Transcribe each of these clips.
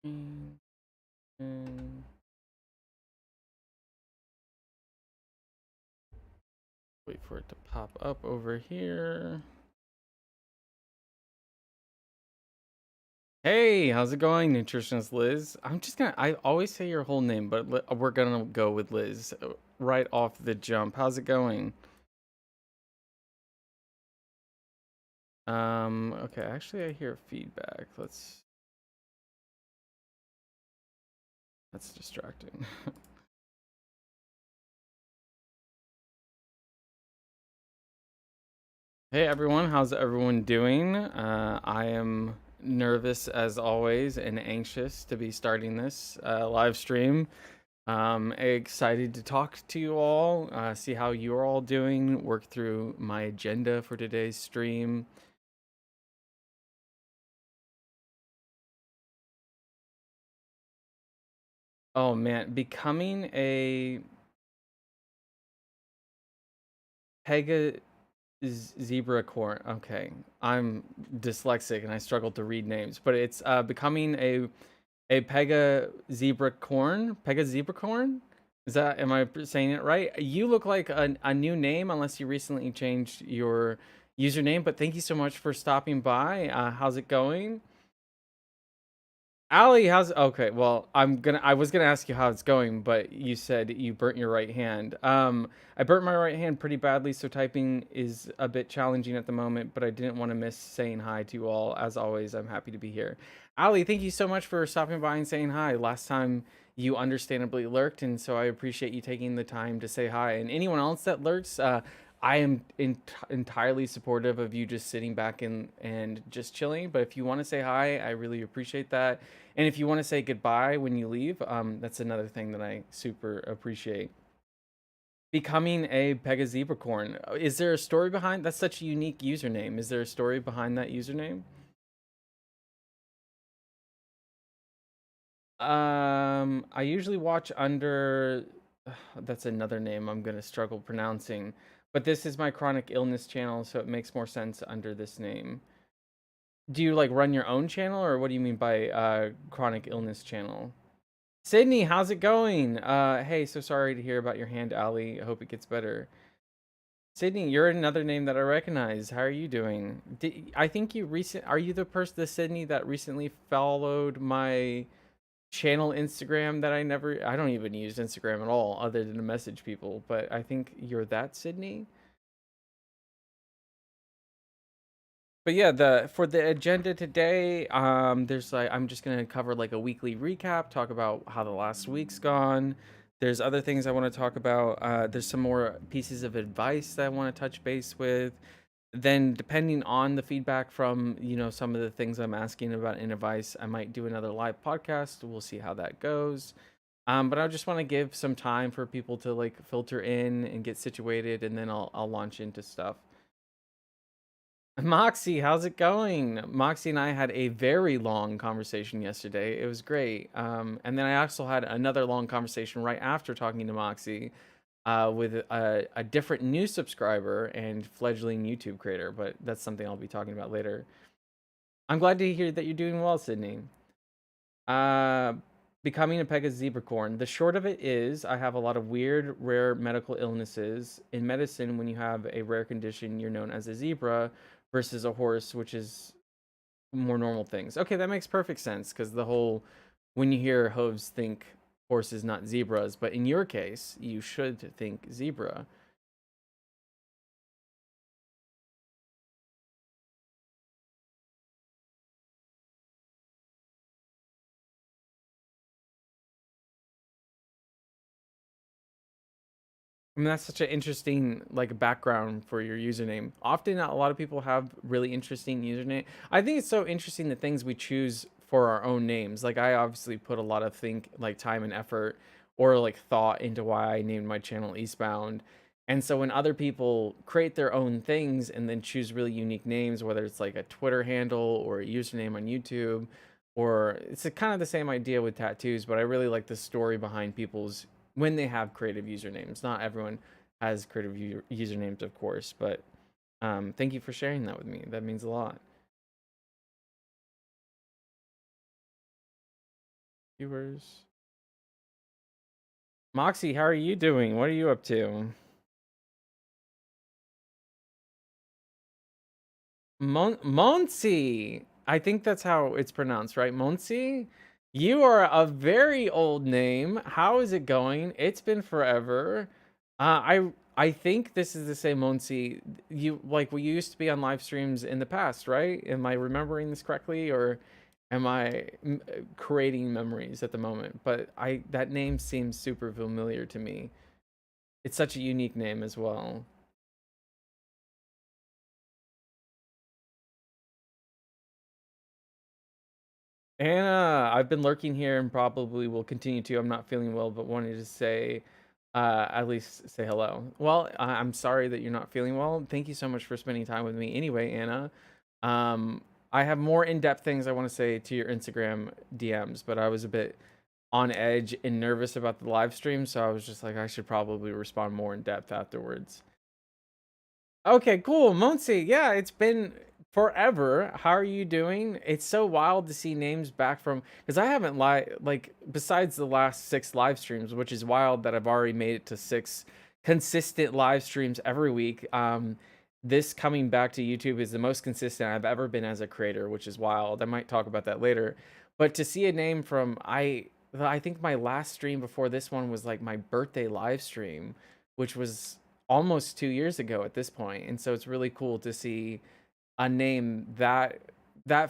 And wait for it to pop up over here. Hey, how's it going, nutritionist Liz? I always say your whole name, but we're gonna go with Liz right off the jump. How's it going? Okay, actually I hear feedback. That's distracting. Hey everyone, how's everyone doing? I am nervous as always and anxious to be starting this live stream. Excited to talk to you all, see how you're all doing, work through my agenda for today's stream. Oh man, becoming a Pega zebra corn. Okay, I'm dyslexic and I struggle to read names, but it's becoming a Pega zebra corn. Am I saying it right? You look like a new name unless you recently changed your username, but thank you so much for stopping by. How's it going? Allie, how's okay? Well, I was gonna ask you how it's going, but you said you burnt your right hand. I burnt my right hand pretty badly, so typing is a bit challenging at the moment. But I didn't want to miss saying hi to you all. As always, I'm happy to be here. Allie, thank you so much for stopping by and saying hi. Last time you understandably lurked, and so I appreciate you taking the time to say hi. And anyone else that lurks, I am entirely supportive of you just sitting back and just chilling. But if you want to say hi, I really appreciate that. And if you want to say goodbye when you leave, that's another thing that I super appreciate. Becoming a Pegazebracorn. Is there a story behind that's such a unique username? Is there a story behind that username? I usually watch under that's another name I'm gonna struggle pronouncing. But this is my chronic illness channel, so it makes more sense under this name. Do you like run your own channel or what do you mean by chronic illness channel? Sydney, how's it going? Hey, so sorry to hear about your hand, Ali. I hope it gets better. Sydney, you're another name that I recognize. How are you doing? I think are you the Sydney that recently followed my channel Instagram that I don't even use Instagram at all other than to message people, but I think you're that Sydney. But yeah, the for the agenda today, there's like I'm just gonna cover like a weekly recap, talk about how the last week's gone. There's other things I want to talk about. There's some more pieces of advice that I want to touch base with. Then, depending on the feedback from some of the things I'm asking about in advice, I might do another live podcast. We'll see how that goes. But I just want to give some time for people to like filter in and get situated, and then I'll launch into stuff. Moxie, how's it going? Moxie and I had a very long conversation yesterday. It was great. And then I also had another long conversation right after talking to Moxie with a different new subscriber and fledgling YouTube creator, but that's something I'll be talking about later. I'm glad to hear that you're doing well, Sydney. Uh, Becoming a Pega zebracorn. The short of it is, I have a lot of weird, rare medical illnesses. In medicine, when you have a rare condition, you're known as a zebra versus a horse, which is more normal things. Okay, that makes perfect sense because the whole when you hear hooves, think horses, not zebras. But in your case, you should think zebra. I mean, that's such an interesting like background for your username. Often, a lot of people have really interesting username. I think it's so interesting the things we choose for our own names. Like, I obviously put a lot of time and effort or like thought into why I named my channel Eastbound. And so when other people create their own things and then choose really unique names, whether it's like a Twitter handle or a username on YouTube, or it's kind of the same idea with tattoos, but I really like the story behind people's when they have creative usernames. Not everyone has creative usernames, of course, but thank you for sharing that with me. That means a lot. Viewers. Moxie, how are you doing? What are you up to? Monsi. I think that's how it's pronounced, right? Monsi? You are a very old name. How is it going? It's been forever. I think this is the same Monsi you like we used to be on live streams in the past, right? Am I remembering this correctly, or am I creating memories at the moment? But I that name seems super familiar to me. It's such a unique name as well. Anna, I've been lurking here and probably will continue to. I'm not feeling well, but wanted to say, at least say hello. Well, I'm sorry that you're not feeling well. Thank you so much for spending time with me. Anyway, Anna, um, I have more in-depth things I want to say to your Instagram DMs, but I was a bit on edge and nervous about the live stream, so I was just like, I should probably respond more in depth afterwards. Okay, cool. Monsi, yeah, it's been forever. How are you doing? It's so wild to see names back from because I haven't like besides the last 6 live streams, which is wild that I've already made it to 6 consistent live streams every week. This coming back to YouTube is the most consistent I've ever been as a creator, which is wild. I might talk about that later. But to see a name from I think my last stream before this one was like my birthday live stream, which was almost 2 years ago at this point, and so it's really cool to see a name that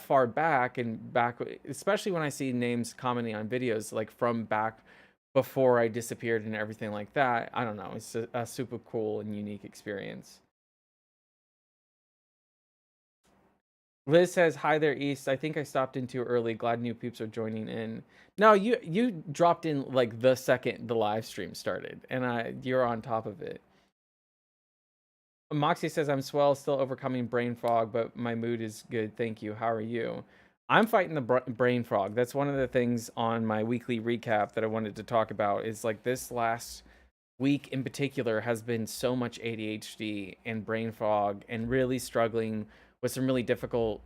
far back and back, especially when I see names commenting on videos like from back before I disappeared and everything like that. I don't know, it's a super cool and unique experience. Liz says, hi there, East. I think I stopped in too early. Glad new peeps are joining in. No, you dropped in like the second the live stream started, and you're on top of it. Moxie says, I'm swell, still overcoming brain fog, but my mood is good. Thank you. How are you? I'm fighting the brain fog. That's one of the things on my weekly recap that I wanted to talk about is like this last week in particular has been so much ADHD and brain fog and really struggling with some really difficult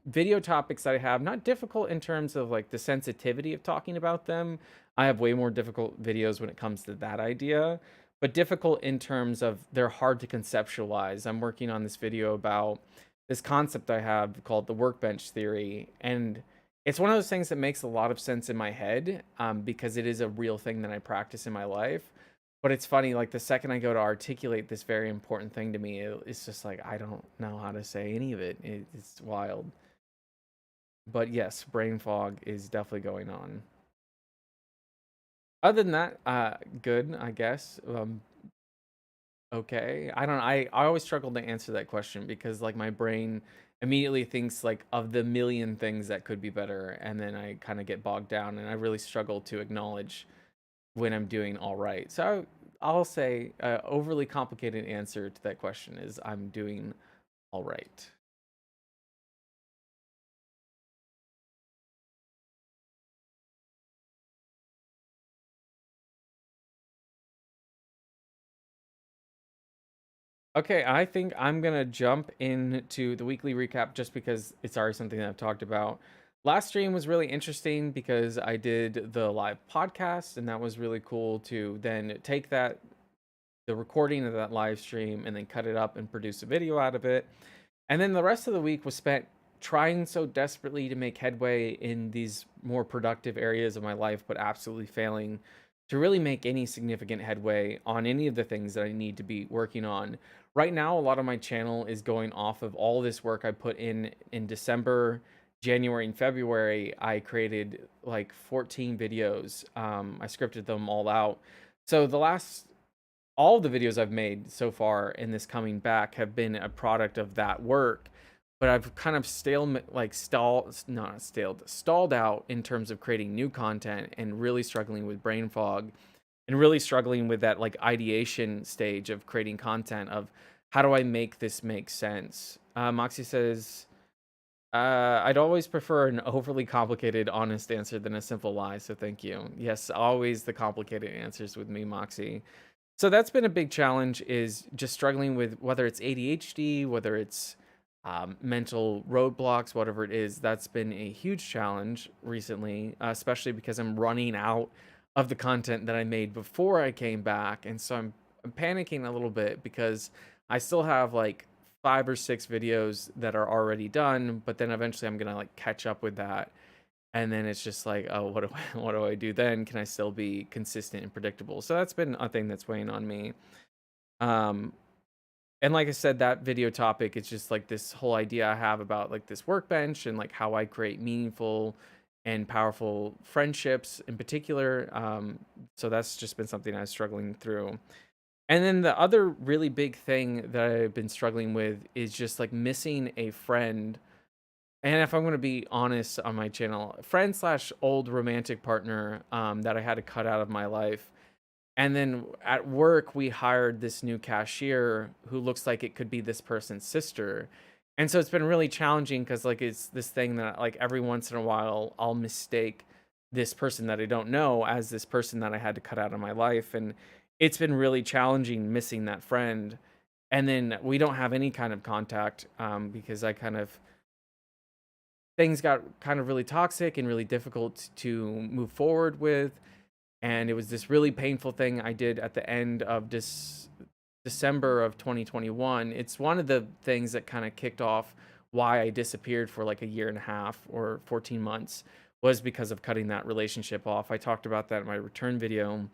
video topics that I have. Not difficult in terms of like the sensitivity of talking about them. I have way more difficult videos when it comes to that idea, but difficult in terms of they're hard to conceptualize. I'm working on this video about this concept I have called the workbench theory, and it's one of those things that makes a lot of sense in my head, because it is a real thing that I practice in my life. But it's funny, like the second I go to articulate this very important thing to me, it's just like I don't know how to say any of it. It's wild. But yes, brain fog is definitely going on. Other than that, good, I guess. Okay. I don't I always struggle to answer that question because like my brain immediately thinks like of the million things that could be better, and then I kind of get bogged down and I really struggle to acknowledge when I'm doing all right. So I'll say overly complicated answer to that question is I'm doing all right. Okay, I think I'm gonna jump into the weekly recap just because it's already something that I've talked about. Last stream was really interesting because I did the live podcast, and that was really cool to then take the recording of that live stream and then cut it up and produce a video out of it. And then the rest of the week was spent trying so desperately to make headway in these more productive areas of my life, but absolutely failing to really make any significant headway on any of the things that I need to be working on. Right now, a lot of my channel is going off of all this work I put in December, January, and February. I created like 14 videos. I scripted them all out. So the last all the videos I've made so far in this coming back have been a product of that work, but I've kind of stalled out in terms of creating new content and really struggling with brain fog and really struggling with that like ideation stage of creating content of how do I make this make sense. Moxie says, I'd always prefer an overly complicated, honest answer than a simple lie. So thank you. Yes, always the complicated answers with me, Moxie. So that's been a big challenge is just struggling with whether it's ADHD, whether it's mental roadblocks, whatever it is. That's been a huge challenge recently, especially because I'm running out of the content that I made before I came back. And so I'm panicking a little bit because I still have like 5 or 6 videos that are already done, but then eventually I'm gonna like catch up with that. And then it's just like, oh, what do what do I do then? Can I still be consistent and predictable? So that's been a thing that's weighing on me. Um, and like I said, that video topic is just like this whole idea I have about like this workbench and like how I create meaningful and powerful friendships in particular. So that's just been something I was struggling through. And then the other really big thing that I've been struggling with is just like missing a friend. And if I'm going to be honest on my channel, friend slash old romantic partner that I had to cut out of my life. And then at work, we hired this new cashier who looks like it could be this person's sister. And so it's been really challenging because, like, it's this thing that, like, every once in a while, I'll mistake this person that I don't know as this person that I had to cut out of my life. And it's been really challenging missing that friend. And then we don't have any kind of contact because I kind of, things got kind of really toxic and really difficult to move forward with. And it was this really painful thing I did at the end of December of 2021. It's one of the things that kind of kicked off why I disappeared for like a year and a half or 14 months was because of cutting that relationship off. I talked about that in my return video.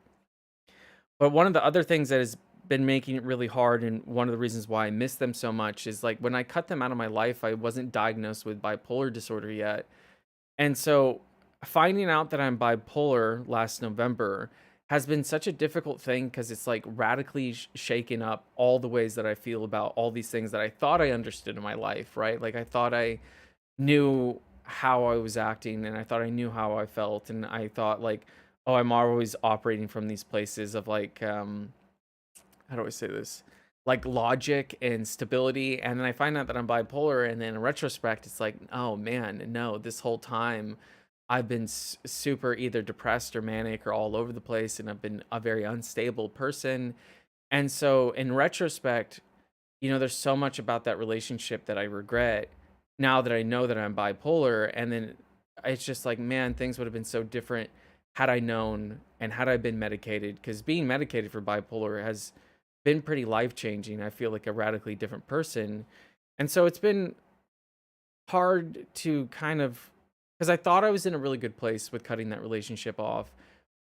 But one of the other things that has been making it really hard, and one of the reasons why I miss them so much, is like when I cut them out of my life, I wasn't diagnosed with bipolar disorder yet. And so finding out that I'm bipolar last November has been such a difficult thing because it's like radically shaken up all the ways that I feel about all these things that I thought I understood in my life, right? Like I thought I knew how I was acting and I thought I knew how I felt. And I thought like, oh, I'm always operating from these places of like, how do I say this? Like logic and stability. And then I find out that I'm bipolar. And then in retrospect, it's like, oh man, no, this whole time I've been super either depressed or manic or all over the place. And I've been a very unstable person. And so in retrospect, there's so much about that relationship that I regret now that I know that I'm bipolar. And then it's just like, man, things would have been so different had I known and had I been medicated. Because being medicated for bipolar has been pretty life changing. I feel like a radically different person. And so it's been hard to kind of, because I thought I was in a really good place with cutting that relationship off.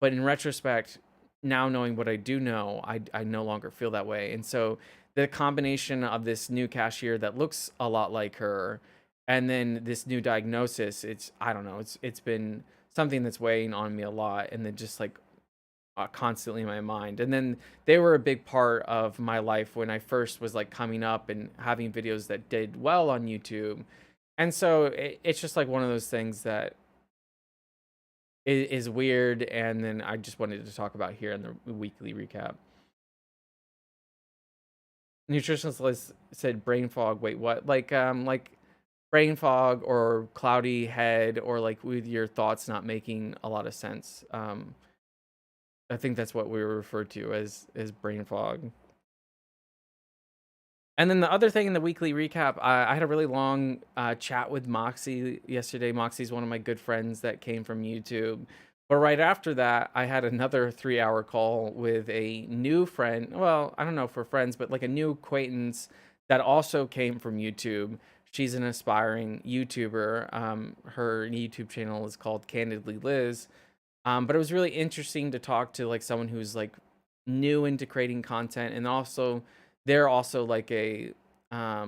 But in retrospect, now knowing what I do know, I no longer feel that way. And so the combination of this new cashier that looks a lot like her and then this new diagnosis, I don't know, it's been something that's weighing on me a lot. And then just like constantly in my mind. And then they were a big part of my life when I first was like coming up and having videos that did well on YouTube. And so it's just like one of those things that is weird. And then I just wanted to talk about here in the weekly recap. Nutritionist Liz said brain fog. Wait, what? Like brain fog or cloudy head or like with your thoughts not making a lot of sense. I think that's what we were referred to as brain fog. And then the other thing in the weekly recap, I had a really long chat with Moxie yesterday. Moxie's one of my good friends that came from YouTube. But right after that, I had another 3-hour call with a new friend. Well, I don't know if we're friends, but like a new acquaintance that also came from YouTube. She's an aspiring YouTuber. Her YouTube channel is called Candidly Liz. But it was really interesting to talk to like someone who's like new into creating content, and also they're also like a how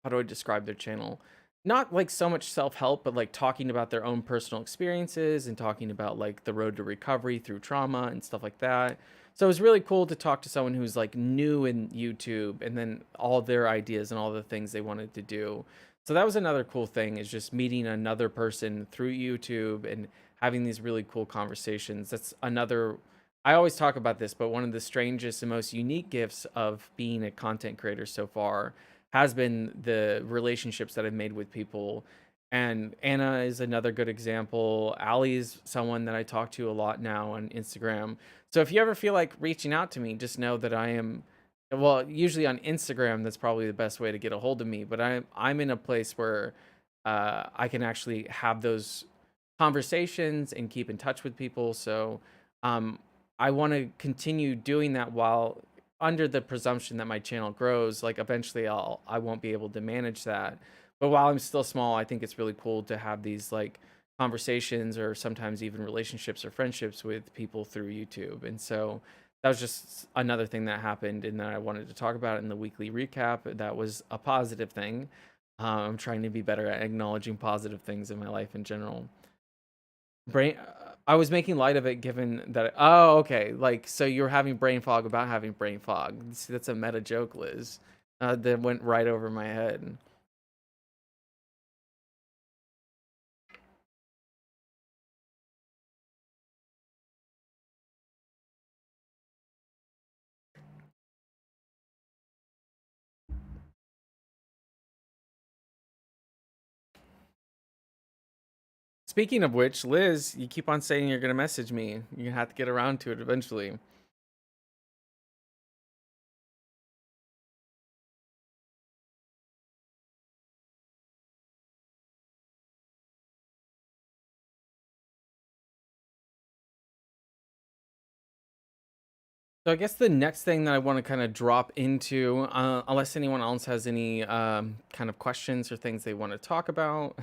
do I describe their channel? Not like so much self-help, but like talking about their own personal experiences and talking about like the road to recovery through trauma and stuff like that. So it was really cool to talk to someone who's like new in YouTube and then all their ideas and all the things they wanted to do. So that was another cool thing, is just meeting another person through YouTube and having these really cool conversations. That's another, I always talk about this, but one of the strangest and most unique gifts of being a content creator so far has been the relationships that I've made with people. And Anna is another good example. Ali is someone that I talk to a lot now on Instagram. So if you ever feel like reaching out to me, just know that I am Well, usually on Instagram, that's probably the best way to get a hold of me. But I'm in a place where I can actually have those conversations and keep in touch with people. So um, I want to continue doing that while under the presumption that my channel grows. Like eventually, I won't be able to manage that. But while I'm still small, I think it's really cool to have these like conversations or sometimes even relationships or friendships with people through YouTube. And so that was just another thing that happened and that I wanted to talk about in the weekly recap. That was a positive thing. I'm trying to be better at acknowledging positive things in my life in general. Brain I was making light of it given that oh, okay. Like so you're having brain fog about having brain fog. See, that's a meta joke, Liz. That went right over my head. Speaking of which, Liz, you keep on saying you're gonna message me. You're gonna have to get around to it eventually. So I guess the next thing that I want to kind of drop into, unless anyone else has any kind of questions or things they want to talk about,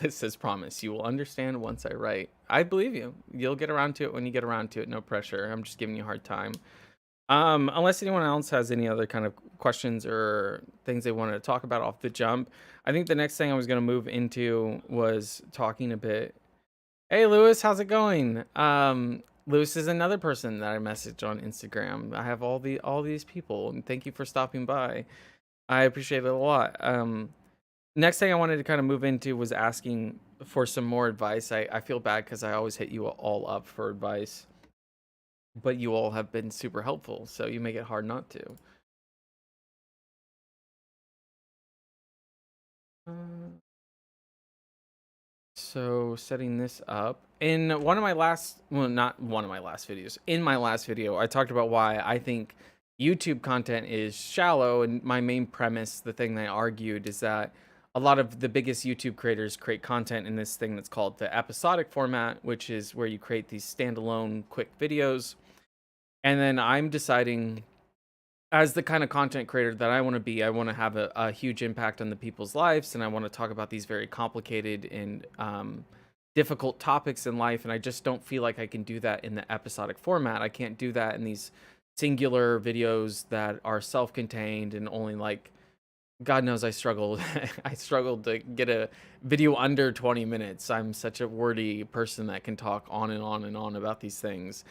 this says promise. You will understand once I write. I believe you. You'll get around to it when you get around to it. No pressure. I'm just giving you a hard time. Unless anyone else has any other kind of questions or things they wanted to talk about off the jump, I think the next thing I was going to move into was talking a bit. Hey, Lewis, how's it going? Lewis is another person that I messaged on Instagram. I have all these people, and thank you for stopping by. I appreciate it a lot. Next thing I wanted to kind of move into was asking for some more advice. I feel bad because I always hit you all up for advice, but you all have been super helpful, so you make it hard not to. Uh, So setting this up in one of my last, well, not one of my last videos. In my last video, I talked about why I think YouTube content is shallow, and my main premise, the thing that I argued, is that a lot of the biggest YouTube creators create content in this thing that's called the episodic format, which is where you create these standalone quick videos, and then I'm deciding as the kind of content creator that I want to be, I want to have a huge impact on the people's lives, and I want to talk about these very complicated and difficult topics in life. And I just don't feel like I can do that in the episodic format. I can't do that in these singular videos that are self-contained and only like God knows I struggled. I struggled to get a video under 20 minutes. I'm such a wordy person that can talk on and on and on about these things.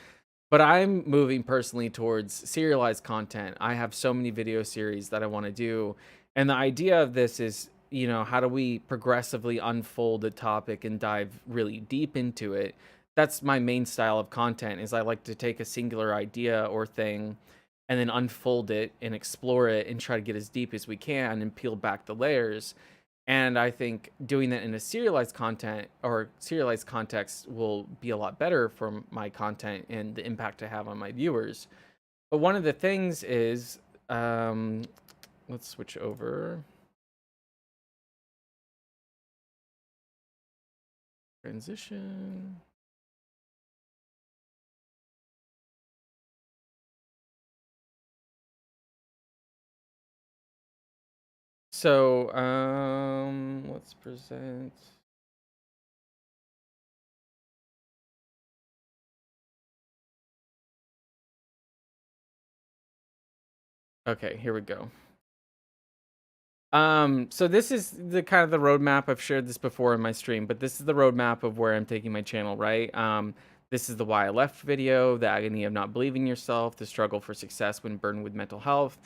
But I'm moving personally towards serialized content. I have so many video series that I want to do. And the idea of this is, how do we progressively unfold a topic and dive really deep into it? That's my main style of content is I like to take a singular idea or thing and then unfold it and explore it and try to get as deep as we can and peel back the layers. And I think doing that in a serialized content or serialized context will be a lot better for my content and the impact I have on my viewers. But one of the things is, let's switch over. Transition. So, let's present. Okay, here we go. So this is the kind of the roadmap. I've shared this before in my stream, but this is the roadmap of where I'm taking my channel, right? This is the why I left video, the agony of not believing yourself, the struggle for success when burdened with mental health.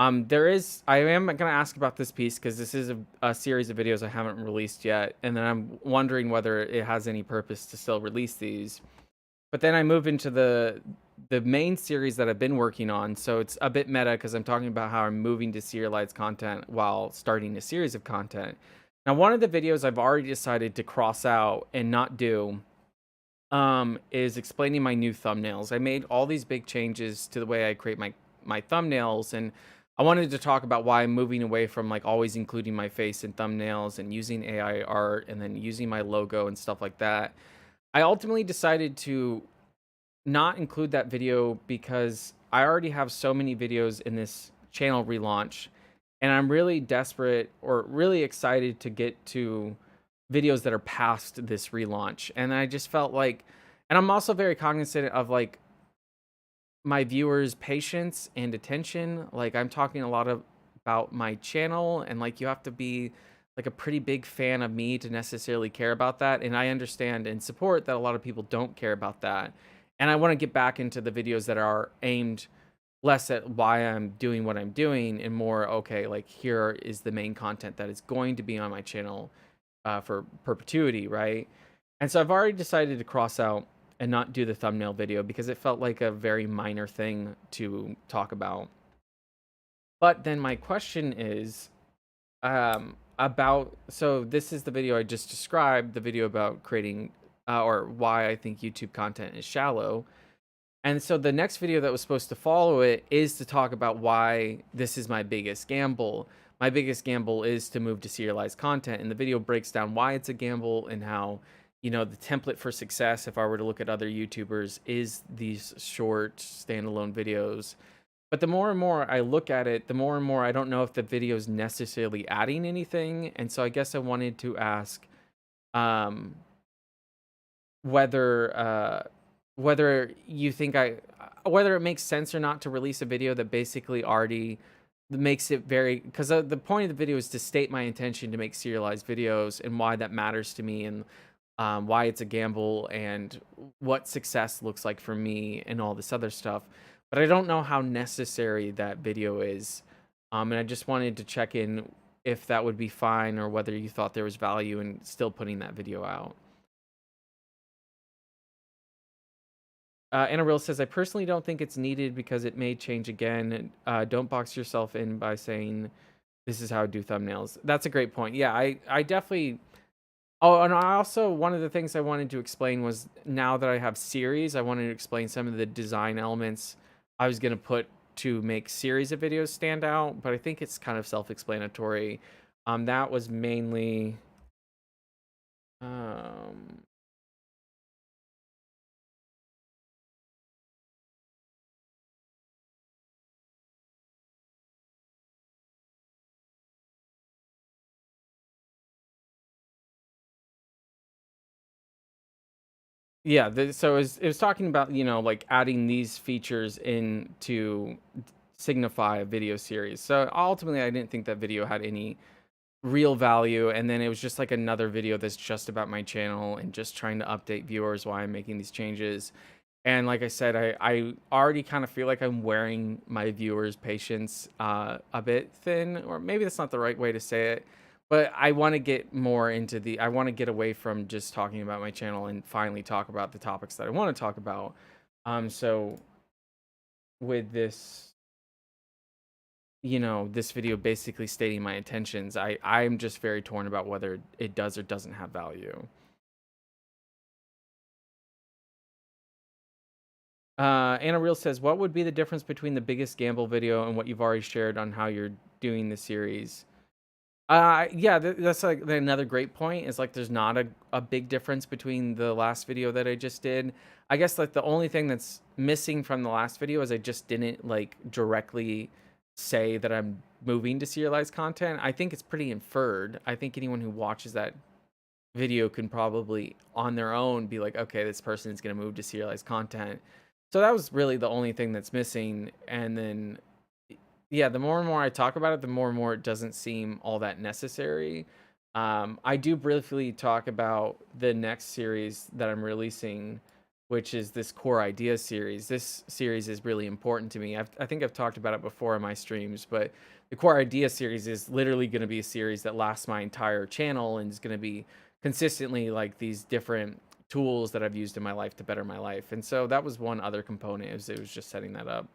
I am gonna ask about this piece because this is a series of videos I haven't released yet, and then I'm wondering whether it has any purpose to still release these. But then I move into the main series that I've been working on. So it's a bit meta because I'm talking about how I'm moving to serialized content while starting a series of content. Now, one of the videos I've already decided to cross out and not do is explaining my new thumbnails. I made all these big changes to the way I create my my thumbnails. And I wanted to talk about why I'm moving away from like always including my face in thumbnails and using AI art and then using my logo and stuff like that. I ultimately decided to not include that video because I already have so many videos in this channel relaunch, and I'm really desperate or really excited to get to videos that are past this relaunch. And I just felt like, and I'm also very cognizant of like my viewers' patience and attention. Like I'm talking a lot about my channel, and like you have to be like a pretty big fan of me to necessarily care about that. And I understand and support that a lot of people don't care about that. And I want to get back into the videos that are aimed less at why I'm doing what I'm doing and more, okay, like here is the main content that is going to be on my channel for perpetuity, right? And so I've already decided to cross out and not do the thumbnail video because it felt like a very minor thing to talk about. But then my question is about, so this is the video I just described, the video about creating or why I think YouTube content is shallow. And so the next video that was supposed to follow it is to talk about why this is my biggest gamble. My biggest gamble is to move to serialized content. And the video breaks down why it's a gamble and how, you know, the template for success, if I were to look at other YouTubers, is these short standalone videos. But the more and more I look at it, the more and more I don't know if the video is necessarily adding anything. And so I guess I wanted to ask um, whether whether you think whether it makes sense or not to release a video that basically already makes it very, because the point of the video is to state my intention to make serialized videos and why that matters to me, and why it's a gamble and what success looks like for me and all this other stuff. But I don't know how necessary that video is. And I just wanted to check in if that would be fine or whether you thought there was value in still putting that video out. Anna Real says, I personally don't think it's needed because it may change again. Don't box yourself in by saying this is how I do thumbnails. That's a great point. Yeah, I definitely. Oh, and I also, one of the things I wanted to explain was now that I have series, I wanted to explain some of the design elements I was going to put to make series of videos stand out, but I think it's kind of self-explanatory. That was mainly. Um, Yeah, so it was talking about, you know, like adding these features in to signify a video series. So ultimately, I didn't think that video had any real value, and then it was just like another video that's just about my channel and just trying to update viewers why I'm making these changes. And like I said, I already kind of feel like I'm wearing my viewers' patience a bit thin, or maybe that's not the right way to say it. But I want to get more into I want to get away from just talking about my channel and finally talk about the topics that I want to talk about. So with this, you know, this video basically stating my intentions, I'm just very torn about whether it does or doesn't have value. Anna Real says, what would be the difference between the biggest gamble video and what you've already shared on how you're doing the series? Yeah, that's like another great point is like there's not a big difference between the last video that I just did. I guess like the only thing that's missing from the last video is I just didn't like directly say that I'm moving to serialized content. I think it's pretty inferred. I think anyone who watches that video can probably on their own be like, okay, this person is going to move to serialized content. So that was really the only thing that's missing. And then, yeah, the more and more I talk about it, the more and more it doesn't seem all that necessary. I do briefly talk about the next series that I'm releasing, which is this core idea series. This series is really important to me. I think I've talked about it before in my streams, but the core idea series is literally going to be a series that lasts my entire channel and is going to be consistently like these different tools that I've used in my life to better my life. And so that was one other component, is it was just setting that up.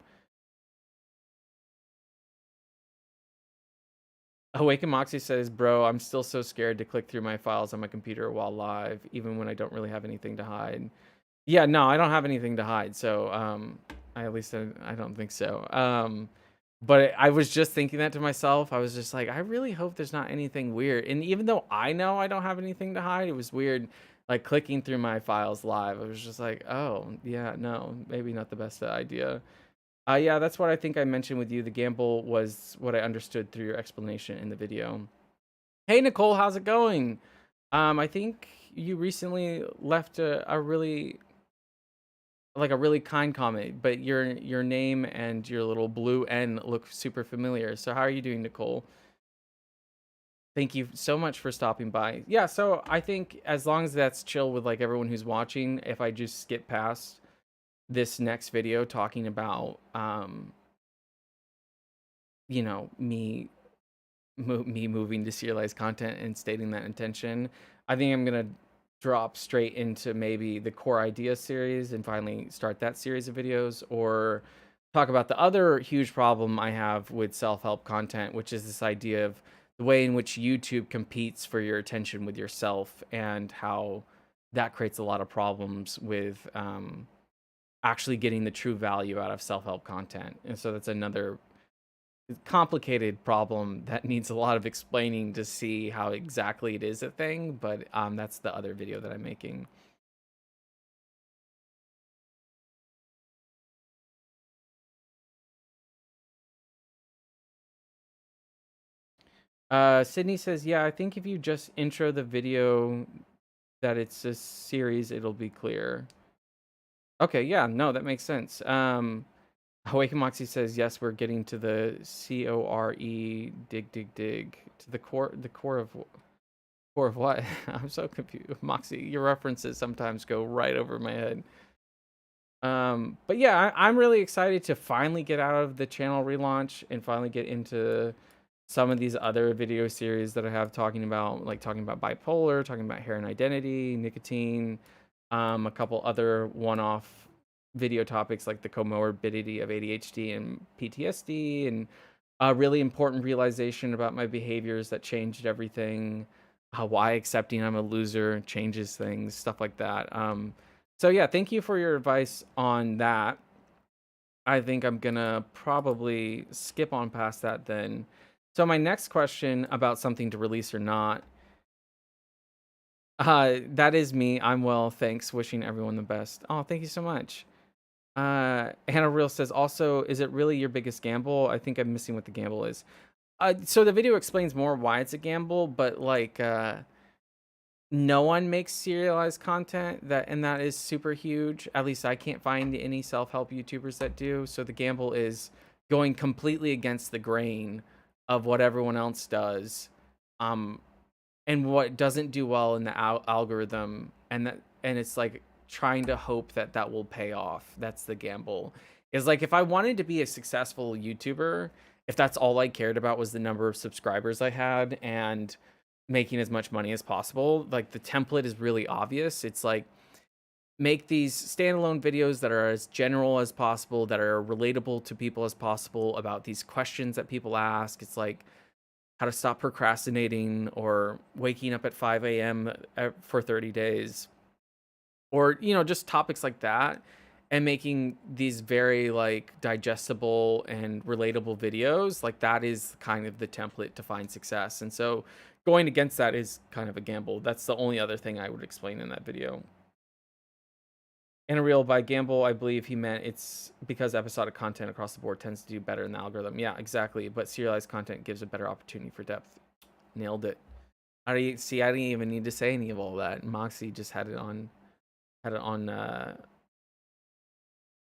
Awaken Moxie says, bro, I'm still so scared to click through my files on my computer while live, even when I don't really have anything to hide. Yeah, no, I don't have anything to hide. So I at least I don't think so. But I was just thinking that to myself. I was just like, I really hope there's not anything weird. And even though I know I don't have anything to hide, it was weird, like clicking through my files live. I was just like, oh yeah, no, maybe not the best idea. Yeah, that's what I think I mentioned with you. The gamble was what I understood through your explanation in the video. Hey Nicole, how's it going? I think you recently left a really like a really kind comment, but your name and your little blue N look super familiar. So how are you doing, Nicole? Thank you so much for stopping by. Yeah, so I think as long as that's chill with like everyone who's watching, if I just skip past this next video talking about me moving to serialized content and stating that intention, I think I'm gonna drop straight into maybe the core idea series and finally start that series of videos, or talk about the other huge problem I have with self-help content, which is this idea of the way in which YouTube competes for your attention with yourself, and how that creates a lot of problems with actually getting the true value out of self-help content. And so that's another complicated problem that needs a lot of explaining to see how exactly it is a thing, but that's the other video that I'm making. Sydney says, yeah, I think if you just intro the video that it's a series, it'll be clear. Okay, yeah, no, that makes sense. Awaken Moxie says, yes, we're getting to the core, dig to the core of what? I'm so confused. Moxie, your references sometimes go right over my head. But yeah, I'm really excited to finally get out of the channel relaunch and finally get into some of these other video series that I have talking about, like talking about bipolar, talking about hair and identity, nicotine, a couple other one-off video topics like the comorbidity of ADHD and PTSD, and a really important realization about my behaviors that changed everything, why accepting I'm a loser changes things, stuff like that. So yeah, thank you for your advice on that. I think I'm gonna probably skip on past that then. So my next question about something to release or not, that is me. I'm well, thanks. Wishing everyone the best. Oh, thank you so much. Hannah Real says, also, is it really your biggest gamble? I think I'm missing what the gamble is. So the video explains more why it's a gamble, but like, no one makes serialized content that is super huge. At least I can't find any self-help YouTubers that do. So the gamble is going completely against the grain of what everyone else does, um, and what doesn't do well in the algorithm, and it's like trying to hope that that will pay off. That's the gamble. Is like if I wanted to be a successful YouTuber, if that's all I cared about was the number of subscribers I had and making as much money as possible, like the template is really obvious. It's like make these standalone videos that are as general as possible, that are relatable to people as possible about these questions that people ask. It's like how to stop procrastinating, or waking up at 5 a.m. For 30 days, or just topics like that, and making these very like digestible and relatable videos. Like that is kind of the template to find success, and so going against that is kind of a gamble. That's the only other thing I would explain in that video. In a real, by gamble, I believe he meant it's because episodic content across the board tends to do better in the algorithm. Yeah, exactly, but serialized content gives a better opportunity for depth. Nailed it. I didn't see. I didn't even need to say any of all that. Moxie just had it on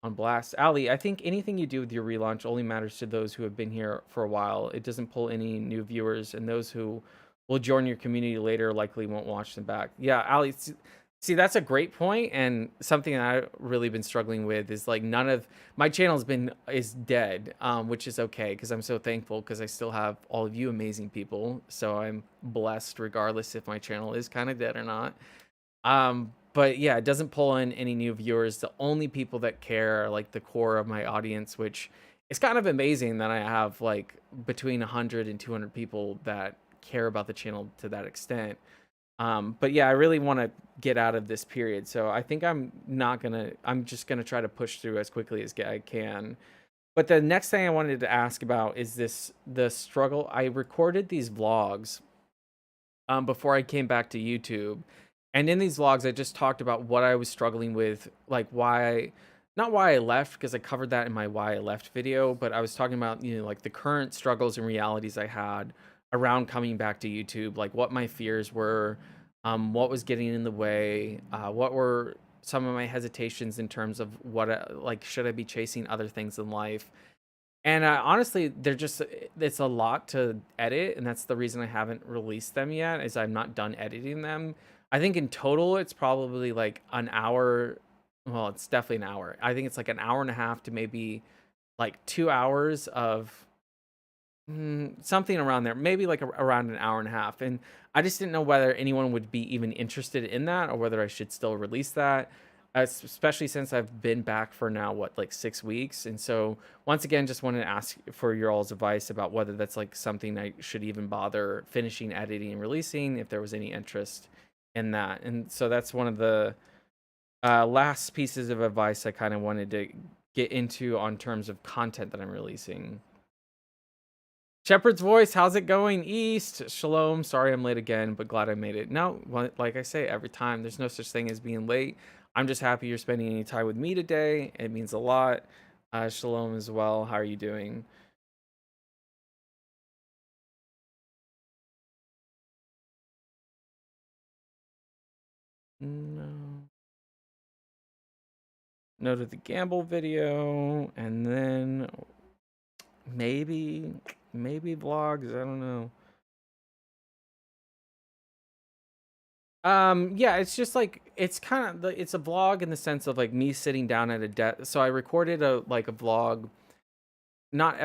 blast. Ali, I think anything you do with your relaunch only matters to those who have been here for a while. It doesn't pull any new viewers, and those who will join your community later likely won't watch them back. Yeah, Ali, see, that's a great point, and something that I've really been struggling with is like none of my channel's been is dead, which is okay because I'm so thankful because I still have all of you amazing people. So I'm blessed regardless if my channel is kind of dead or not. But yeah, it doesn't pull in any new viewers. The only people that care are like the core of my audience, which is kind of amazing that I have like between 100 and 200 people that care about the channel to that extent. But yeah, I really want to get out of this period. So I think I'm just gonna try to push through as quickly as I can. But the next thing I wanted to ask about is the struggle. I recorded these vlogs before I came back to YouTube. And in these vlogs, I just talked about what I was struggling with, like not why I left, because I covered that in my why I left video, but I was talking about, like the current struggles and realities I had around coming back to YouTube, like what my fears were, what was getting in the way, what were some of my hesitations in terms of like, should I be chasing other things in life? And, honestly, it's a lot to edit, and that's the reason I haven't released them yet, is I'm not done editing them. I think in total, it's probably, like, an hour. Well, it's definitely an hour. I think it's, like, an hour and a half to maybe, like, 2 hours of something around there, maybe, like, around an hour and a half, and I just didn't know whether anyone would be even interested in that, or whether I should still release that, especially since I've been back for now, what, like, 6 weeks, and so, once again, just wanted to ask for your all's advice about whether that's, like, something I should even bother finishing editing and releasing, if there was any interest in that, and so that's one of the, last pieces of advice I kinda wanted to get into on terms of content that I'm releasing. Shepherd's voice, how's it going? East, shalom. Sorry I'm late again, but glad I made it. No, like I say every time, there's no such thing as being late. I'm just happy you're spending any time with me today. It means a lot. Shalom as well. How are you doing? No. No to the gamble video, and then maybe, maybe vlogs. I don't know. Yeah, it's just like it's kind of it's a vlog in the sense of like me sitting down at a desk. So I recorded a vlog not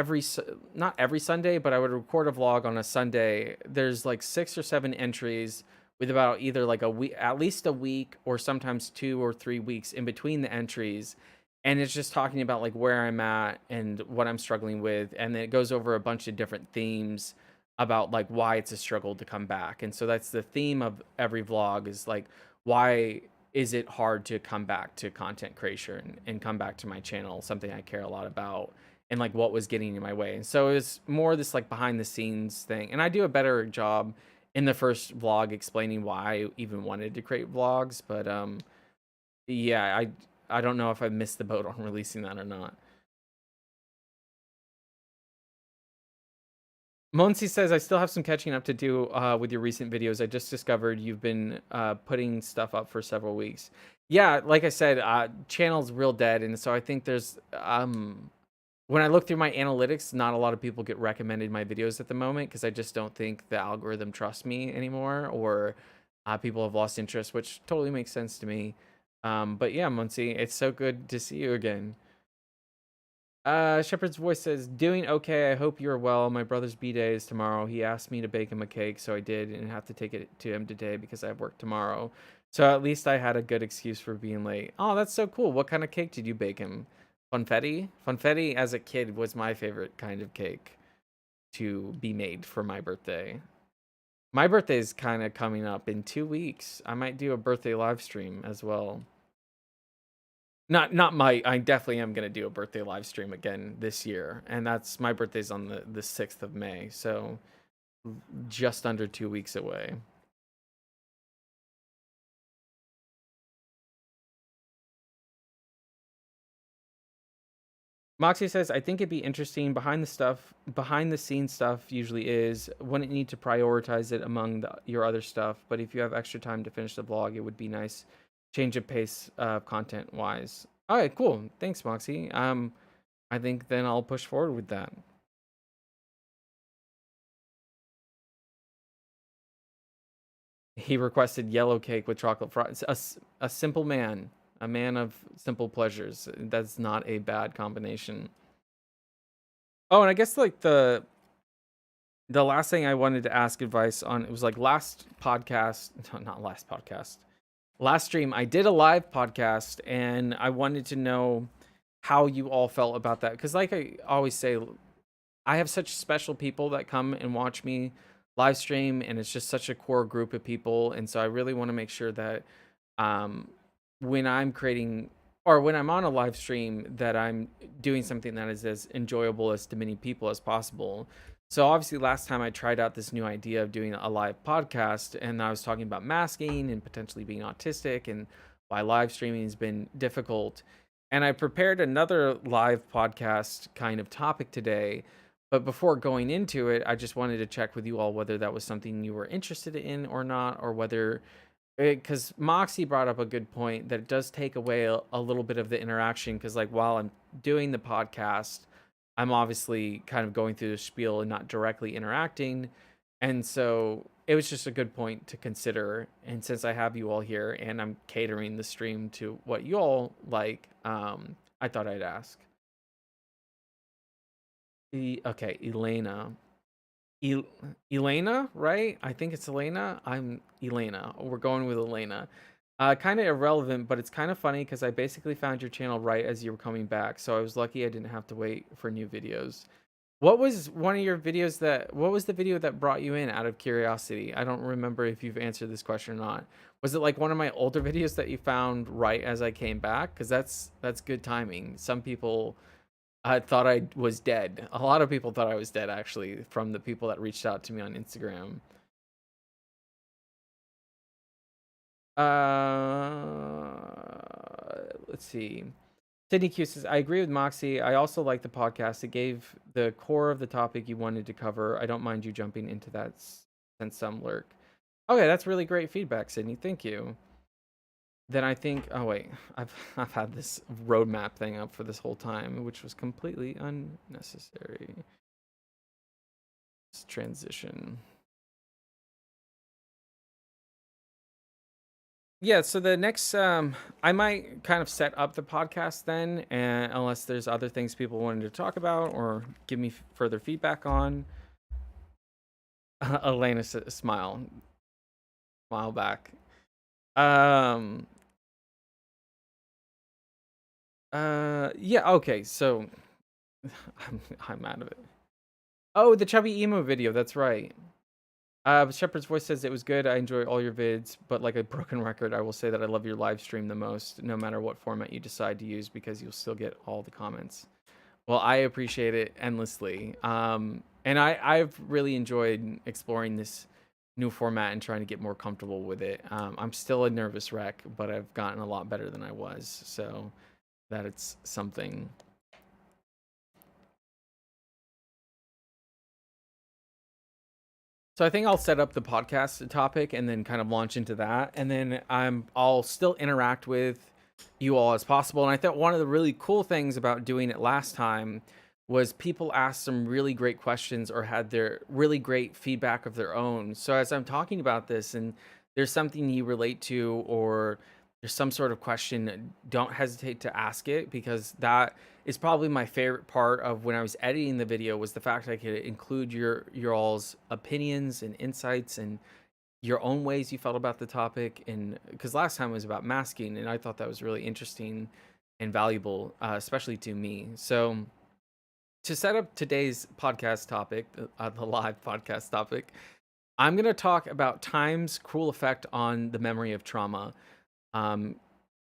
not every Sunday, but I would record a vlog on a Sunday. There's like 6 or 7 entries with about either like a week, at least a week, or sometimes 2 or 3 weeks in between the entries. And it's just talking about like where I'm at and what I'm struggling with. And then it goes over a bunch of different themes about like why it's a struggle to come back. And so that's the theme of every vlog, is like, why is it hard to come back to content creation and come back to my channel, something I care a lot about, and like what was getting in my way. And so it's more this like behind the scenes thing. And I do a better job in the first vlog explaining why I even wanted to create vlogs, but yeah, I don't know if I missed the boat on releasing that or not. Monsi says, I still have some catching up to do with your recent videos. I just discovered you've been putting stuff up for several weeks. Yeah, like I said, channel's real dead, and so I think there's when I look through my analytics, not a lot of people get recommended my videos at the moment, because I just don't think the algorithm trusts me anymore, or people have lost interest, which totally makes sense to me. But yeah, Muncie, it's so good to see you again. Shepherd's voice says, doing okay. I hope you're well. My brother's B-day is tomorrow. He asked me to bake him a cake, so I did, and have to take it to him today because I have work tomorrow. So at least I had a good excuse for being late. Oh, that's so cool. What kind of cake did you bake him? Funfetti? Funfetti as a kid was my favorite kind of cake to be made for my birthday. My birthday is kind of coming up in 2 weeks. I might do a birthday live stream as well. Not my I definitely am gonna do a birthday live stream again this year, and that's my birthday's on the 6th of May, so just under 2 weeks away. Moxie says, I think it'd be interesting behind the scenes stuff usually is, wouldn't need to prioritize it among your other stuff, but if you have extra time to finish the vlog, it would be nice change of pace content wise. All right, cool. Thanks, Moxie. I think then I'll push forward with that. He requested yellow cake with chocolate fries. A simple man, a man of simple pleasures. That's not a bad combination. Oh, and I guess like the last thing I wanted to ask advice on, it was like last podcast, no, not last podcast, last stream. I did a live podcast, and I wanted to know how you all felt about that, because like I always say, I have such special people that come and watch me live stream, and it's just such a core group of people, and so I really want to make sure that um, when I'm creating or when I'm on a live stream that I'm doing something that is as enjoyable as to many people as possible. So obviously last time I tried out this new idea of doing a live podcast and I was talking about masking and potentially being autistic and why live streaming has been difficult. And I prepared another live podcast kind of topic today, but before going into it, I just wanted to check with you all whether that was something you were interested in or not, or whether because Moxie brought up a good point that it does take away a little bit of the interaction. Because like while I'm doing the podcast, I'm obviously kind of going through the spiel and not directly interacting, and so it was just a good point to consider. And since I have you all here and I'm catering the stream to what you all like, I thought I'd ask. Okay, Elena. El- Elena, right? I think it's Elena. I'm Elena. We're going with Elena. Kind of irrelevant, but it's kind of funny because I basically found your channel right as you were coming back, so I was lucky I didn't have to wait for new videos. What was one of your videos that? What was the video that brought you in? Out of curiosity, I don't remember if you've answered this question or not. Was it like one of my older videos that you found right as I came back? Because that's good timing. Some people I thought I was dead. A lot of people thought I was dead, actually, from the people that reached out to me on Instagram. Let's see. Sydney Q says, I agree with Moxie. I also like the podcast. It gave the core of the topic you wanted to cover. I don't mind you jumping into that since some lurk. Okay, that's really great feedback, Sydney. Thank you. Then I think, oh wait, I've had this roadmap thing up for this whole time, which was completely unnecessary. Let's transition. Yeah, so the next I might kind of set up the podcast then, and unless there's other things people wanted to talk about or give me further feedback on. Elena smile back. Um yeah, okay. So I'm out of it. Oh, the chubby emo video, that's right. Shepherd's Voice says it was good. I enjoy all your vids, but like a broken record, I will say that I love your live stream the most, no matter what format you decide to use, because you'll still get all the comments. Well, I appreciate it endlessly. And I've really enjoyed exploring this new format and trying to get more comfortable with it. I'm still a nervous wreck, but I've gotten a lot better than I was. So that it's something. So I think I'll set up the podcast topic and then kind of launch into that, and then I'll still interact with you all as possible. And I thought one of the really cool things about doing it last time was people asked some really great questions or had their really great feedback of their own. So as I'm talking about this and there's something you relate to or there's some sort of question, don't hesitate to ask it, because that is probably my favorite part of when I was editing the video, was the fact I could include your all's opinions and insights and your own ways you felt about the topic. And because last time was about masking, and I thought that was really interesting and valuable, especially to me. So to set up today's podcast topic, the live podcast topic, I'm going to talk about time's cruel effect on the memory of trauma. Um,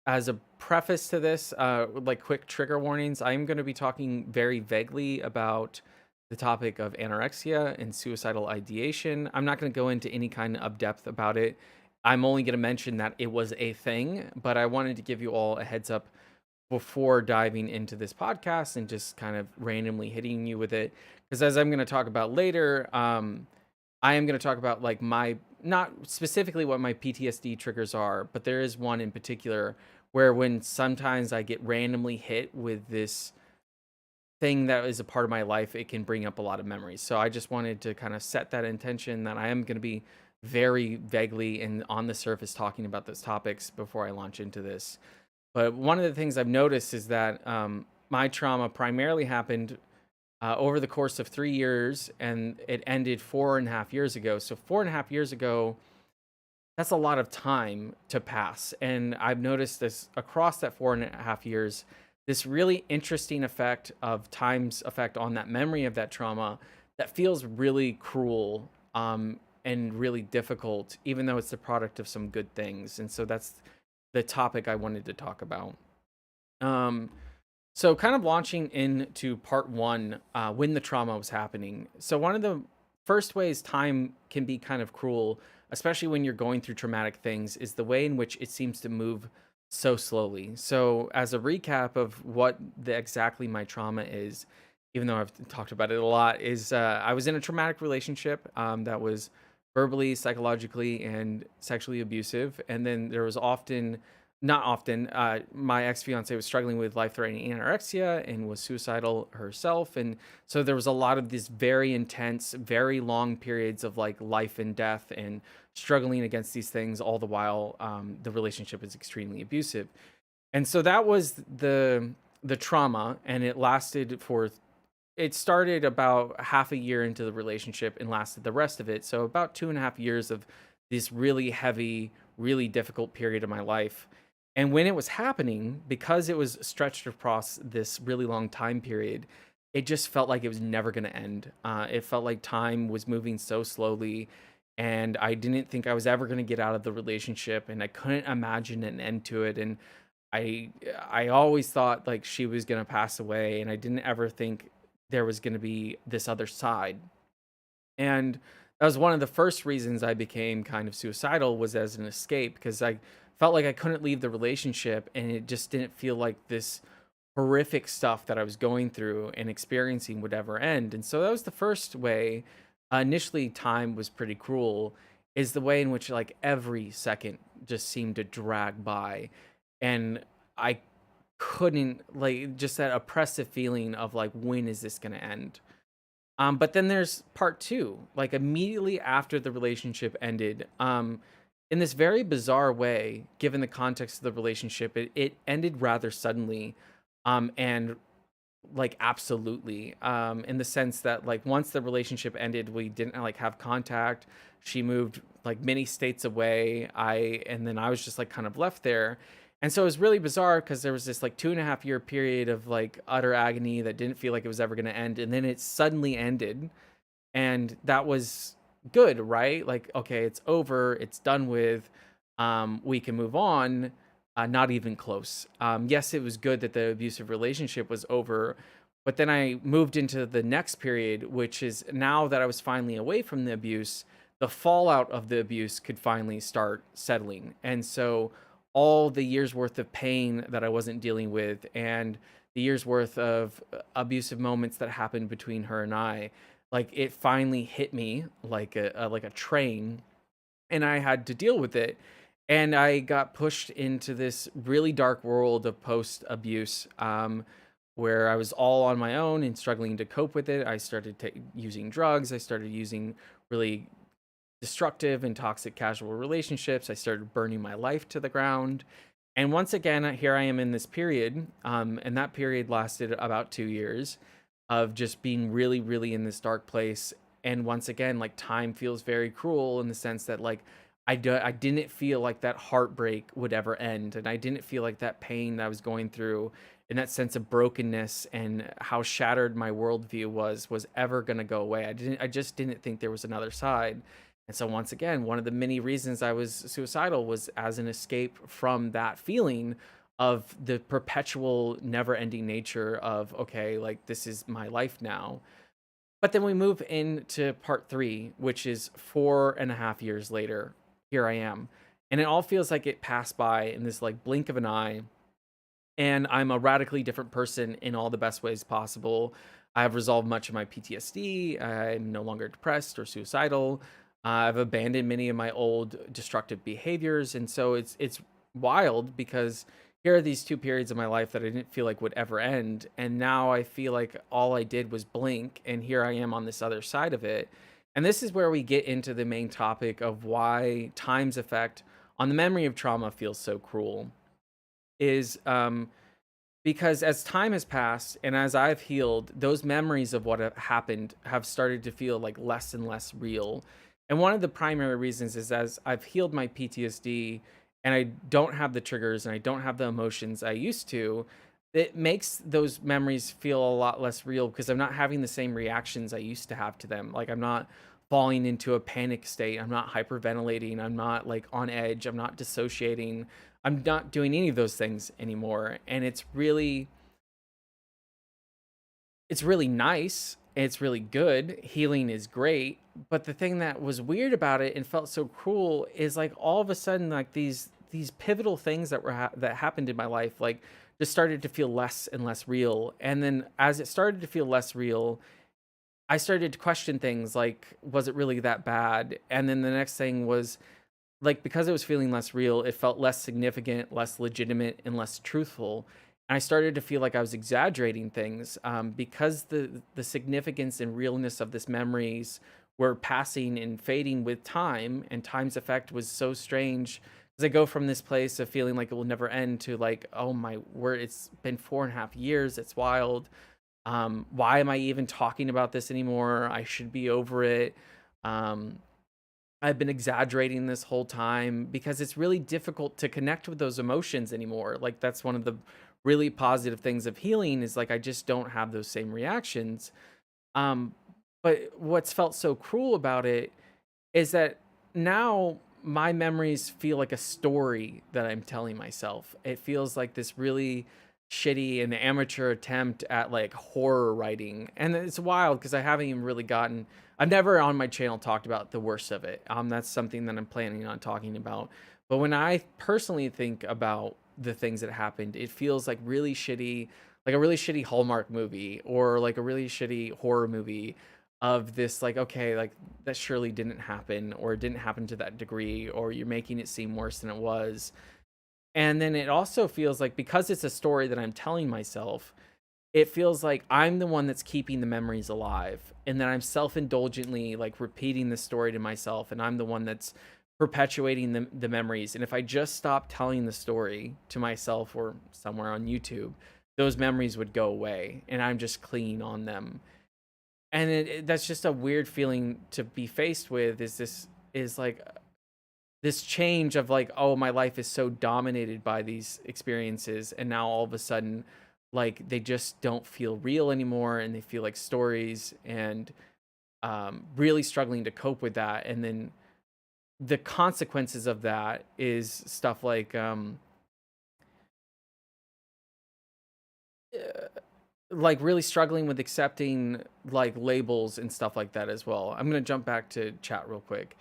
as a preface to this, like quick trigger warnings, I'm going to be talking very vaguely about the topic of anorexia and suicidal ideation. I'm not going to go into any kind of depth about it. I'm only going to mention that it was a thing, but I wanted to give you all a heads up before diving into this podcast and just kind of randomly hitting you with it. Because as I'm going to talk about later, I am going to talk about like my, not specifically what my PTSD triggers are, but there is one in particular where when sometimes I get randomly hit with this thing that is a part of my life, it can bring up a lot of memories. So I just wanted to kind of set that intention that I am going to be very vaguely and on the surface talking about those topics before I launch into this. But one of the things I've noticed is that my trauma primarily happened over the course of 3 years, and it ended 4.5 years ago. So 4.5 years ago, that's a lot of time to pass. And I've noticed this across that 4.5 years, this really interesting effect of time's effect on that memory of that trauma that feels really cruel and really difficult, even though it's the product of some good things. And so that's the topic I wanted to talk about. Um, so, kind of launching into part one, when the trauma was happening. So, one of the first ways time can be kind of cruel, especially when you're going through traumatic things, is the way in which it seems to move so slowly. So, as a recap of what exactly my trauma is, even though I've talked about it a lot, is I was in a traumatic relationship that was verbally, psychologically, and sexually abusive. And then there was often, not often, my ex fiance was struggling with life threatening anorexia and was suicidal herself. And so there was a lot of these very intense, very long periods of like life and death and struggling against these things, all the while the relationship is extremely abusive. And so that was the trauma, and it lasted for, it started about half a year into the relationship and lasted the rest of it. So about 2.5 years of this really heavy, really difficult period of my life. And when it was happening, because it was stretched across this really long time period, it just felt like it was never going to end. It felt like time was moving so slowly, and I didn't think I was ever going to get out of the relationship, and I couldn't imagine an end to it. And I I always thought like she was going to pass away, and I didn't ever think there was going to be this other side. And that was one of the first reasons I became kind of suicidal, was as an escape, because I felt like I couldn't leave the relationship, and it just didn't feel like this horrific stuff that I was going through and experiencing would ever end. And so that was the first way. Initially, time was pretty cruel, is the way in which like every second just seemed to drag by. And I couldn't, like, just that oppressive feeling of like, when is this going to end? But then there's part two, like immediately after the relationship ended. In this very bizarre way, given the context of the relationship, it ended rather suddenly, and like absolutely, in the sense that like once the relationship ended, we didn't like have contact. She moved like many states away. And then I was just like kind of left there. And so it was really bizarre because there was this like 2.5 year period of like utter agony that didn't feel like it was ever going to end. And then it suddenly ended. And that was good, right? Like, okay, it's over, it's done with. We can move on. Not even close. Yes, it was good that the abusive relationship was over, but then I moved into the next period, which is now that I was finally away from the abuse, the fallout of the abuse could finally start settling. And so all the years worth of pain that I wasn't dealing with, and the years worth of abusive moments that happened between her and I, like it finally hit me like a train, and I had to deal with it. And I got pushed into this really dark world of post abuse, where I was all on my own and struggling to cope with it. I started using drugs. I started using really destructive and toxic casual relationships. I started burning my life to the ground. And once again, here I am in this period. And that period lasted about 2 years of just being really, really in this dark place. And once again, like time feels very cruel in the sense that like I didn't feel like that heartbreak would ever end. And I didn't feel like that pain that I was going through and that sense of brokenness and how shattered my worldview was ever going to go away. I just didn't think there was another side. And so once again, one of the many reasons I was suicidal was as an escape from that feeling of the perpetual never ending nature of, okay, like this is my life now. But then we move into part three, which is 4.5 years later. Here I am. And it all feels like it passed by in this like blink of an eye. And I'm a radically different person in all the best ways possible. I have resolved much of my PTSD. I'm no longer depressed or suicidal. I've abandoned many of my old destructive behaviors. And so it's wild because here are these two periods of my life that I didn't feel like would ever end. And now I feel like all I did was blink, and here I am on this other side of it. And this is where we get into the main topic of why time's effect on the memory of trauma feels so cruel. Is because as time has passed and as I've healed, those memories of what happened have started to feel like less and less real. And one of the primary reasons is as I've healed my PTSD and I don't have the triggers and I don't have the emotions I used to, it makes those memories feel a lot less real because I'm not having the same reactions I used to have to them. Like I'm not falling into a panic state. I'm not hyperventilating. I'm not like on edge. I'm not dissociating. I'm not doing any of those things anymore. And it's really nice. It's really good. Healing is great. But the thing that was weird about it and felt so cruel is like all of a sudden, like these pivotal things that that happened in my life, like just started to feel less and less real. And then as it started to feel less real, I started to question things like, was it really that bad? And then the next thing was like, because it was feeling less real, it felt less significant, less legitimate, and less truthful. And I started to feel like I was exaggerating things, because the significance and realness of this memories were passing and fading with time, and time's effect was so strange. Because I go from this place of feeling like it will never end to like, oh my word, it's been 4.5 years. It's wild. Why am I even talking about this anymore? I should be over it. Um, I've been exaggerating this whole time because it's really difficult to connect with those emotions anymore. Like that's one of the really positive things of healing is like I just don't have those same reactions. Um, but what's felt so cruel about it is that now my memories feel like a story that I'm telling myself. It feels like this really shitty and amateur attempt at like horror writing. And it's wild because I haven't even really gotten, I've never on my channel talked about the worst of it. That's something that I'm planning on talking about. But when I personally think about the things that happened, it feels like really shitty, like a really shitty Hallmark movie or like a really shitty horror movie of this, like, okay, like that surely didn't happen or it didn't happen to that degree, or you're making it seem worse than it was. And then it also feels like because it's a story that I'm telling myself, it feels like I'm the one that's keeping the memories alive, and that I'm self-indulgently like repeating the story to myself, and I'm the one that's perpetuating the memories. And if I just stop telling the story to myself or somewhere on YouTube, those memories would go away and I'm just clean on them. And that's just a weird feeling to be faced with, is like this change of like, oh, my life is so dominated by these experiences, and now all of a sudden like they just don't feel real anymore and they feel like stories. And really struggling to cope with that. And then the consequences of that is stuff like really struggling with accepting like labels and stuff like that as well. I'm going to jump back to chat real quick.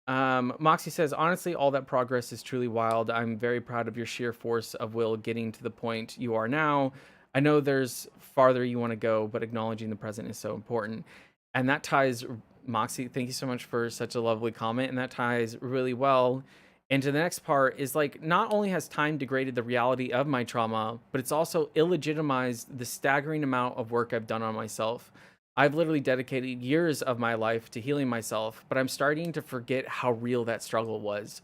Moxie says, honestly, all that progress is truly wild. I'm very proud of your sheer force of will getting to the point you are now. I know there's farther you want to go, but acknowledging the present is so important. And that ties, Moxie, thank you so much for such a lovely comment. And that ties really well into the next part is like, not only has time degraded the reality of my trauma, but it's also illegitimized the staggering amount of work I've done on myself. I've literally dedicated years of my life to healing myself, but I'm starting to forget how real that struggle was.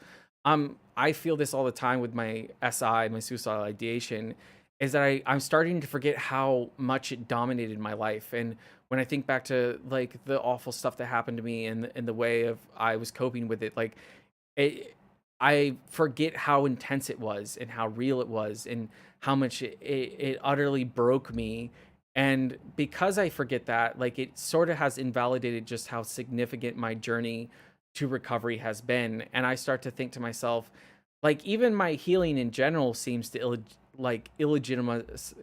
I feel this all the time with my SI, my suicidal ideation, is that I'm starting to forget how much it dominated my life. And when I think back to like the awful stuff that happened to me and the way of I was coping with it, like it, I forget how intense it was and how real it was and how much it utterly broke me. And because I forget that, like it sort of has invalidated just how significant my journey to recovery has been. And I start to think to myself, like even my healing in general seems to illegitimate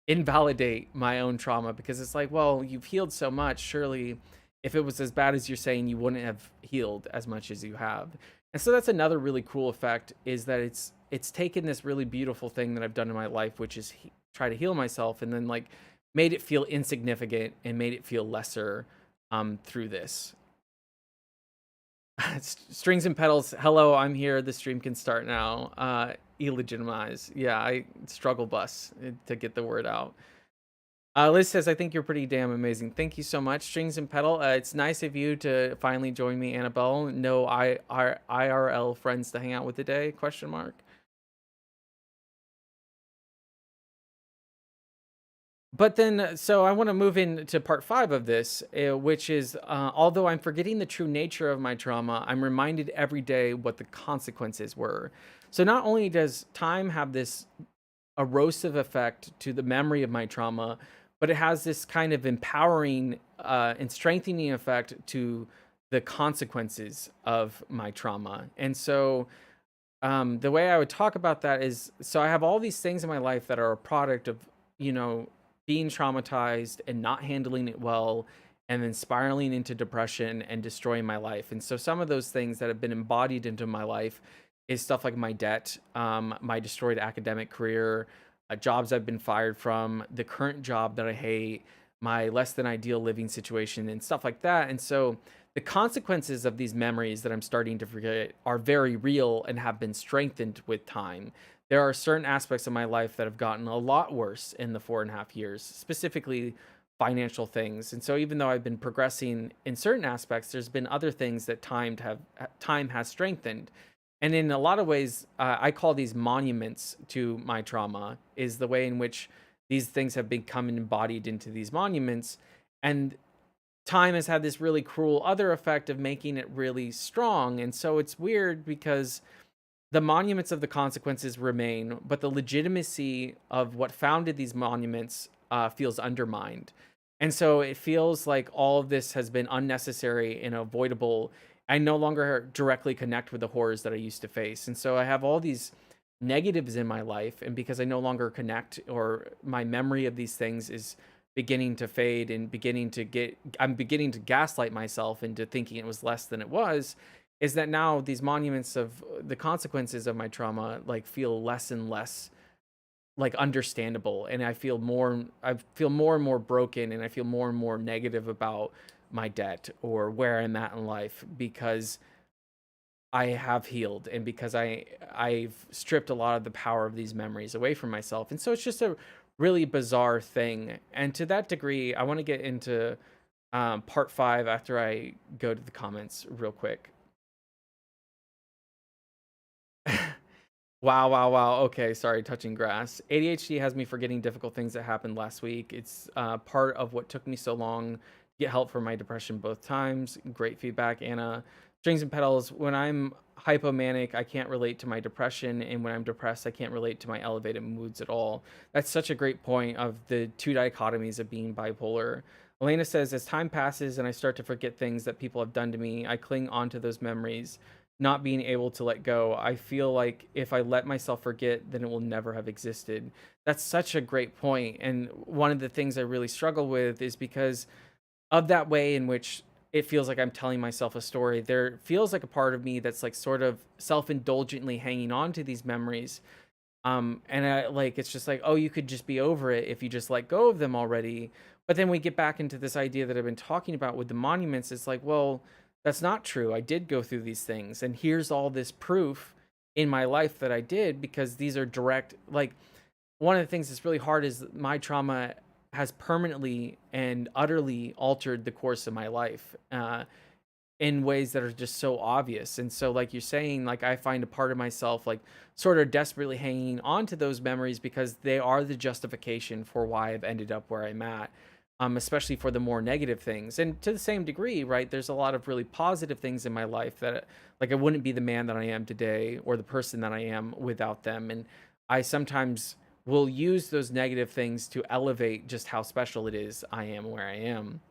invalidate my own trauma, because it's like, well, you've healed so much. Surely, if it was as bad as you're saying, you wouldn't have healed as much as you have. And so that's another really cool effect, is that it's taken this really beautiful thing that I've done in my life, which is try to heal myself, and then like made it feel insignificant and made it feel lesser through this. Strings and pedals, hello, I'm here. The stream can start now. Illegitimize. Yeah, I struggle bus to get the word out. Liz says, I think you're pretty damn amazing. Thank you so much, Strings and Pedal. It's nice of you to finally join me, Annabelle. No IRL friends to hang out with today? Question mark. But then, so I want to move into part 5 of this, which is, although I'm forgetting the true nature of my trauma, I'm reminded every day what the consequences were. So not only does time have this erosive effect to the memory of my trauma, but it has this kind of empowering and strengthening effect to the consequences of my trauma. And so the way I would talk about that is, so I have all these things in my life that are a product of, you know, being traumatized and not handling it well, and then spiraling into depression and destroying my life. And so some of those things that have been embodied into my life is stuff like my debt, my destroyed academic career, jobs I've been fired from, the current job that I hate, my less than ideal living situation, and stuff like that. And so the consequences of these memories that I'm starting to forget are very real and have been strengthened with time. There are certain aspects of my life that have gotten a lot worse in the 4.5 years, specifically financial things. And so even though I've been progressing in certain aspects, there's been other things that time has strengthened. And in a lot of ways, I call these monuments to my trauma, is the way in which these things have become embodied into these monuments. And time has had this really cruel other effect of making it really strong. And so it's weird because the monuments of the consequences remain, but the legitimacy of what founded these monuments feels undermined. And so it feels like all of this has been unnecessary and avoidable. I no longer directly connect with the horrors that I used to face. And so I have all these negatives in my life. And because I no longer connect, or my memory of these things is beginning to fade and I'm beginning to gaslight myself into thinking it was less than it was, is that now these monuments of the consequences of my trauma like feel less and less like understandable, and I feel more and more broken, and I feel more and more negative about my debt or where I'm at in life, because I have healed, and because I've stripped a lot of the power of these memories away from myself. And so it's just a really bizarre thing. And to that degree, I want to get into part 5 after I go to the comments real quick. Wow, wow, wow. Okay, sorry, touching grass. ADHD has me forgetting difficult things that happened last week. It's part of what took me so long to get help for my depression both times. Great feedback, Anna. Strings and pedals. When I'm hypomanic, I can't relate to my depression, and when I'm depressed, I can't relate to my elevated moods at all. That's such a great point of the two dichotomies of being bipolar. Elena says, as time passes and I start to forget things that people have done to me, I cling onto those memories, not being able to let go. I feel like if I let myself forget, then it will never have existed. That's such a great point. And one of the things I really struggle with is because of that way in which it feels like I'm telling myself a story. There feels like a part of me that's like sort of self-indulgently hanging on to these memories. And I like, it's just like, oh, you could just be over it if you just let go of them already. But then we get back into this idea that I've been talking about with the monuments. It's like, well, that's not true. I did go through these things, and here's all this proof in my life that I did, because these are direct. Like, one of the things that's really hard is my trauma has permanently and utterly altered the course of my life. In ways that are just so obvious. And so, like you're saying, like, I find a part of myself like sort of desperately hanging on to those memories because they are the justification for why I've ended up where I'm at. Especially for the more negative things. And to the same degree, right, there's a lot of really positive things in my life that, like, I wouldn't be the man that I am today or the person that I am without them. And I sometimes will use those negative things to elevate just how special it is I am where I am.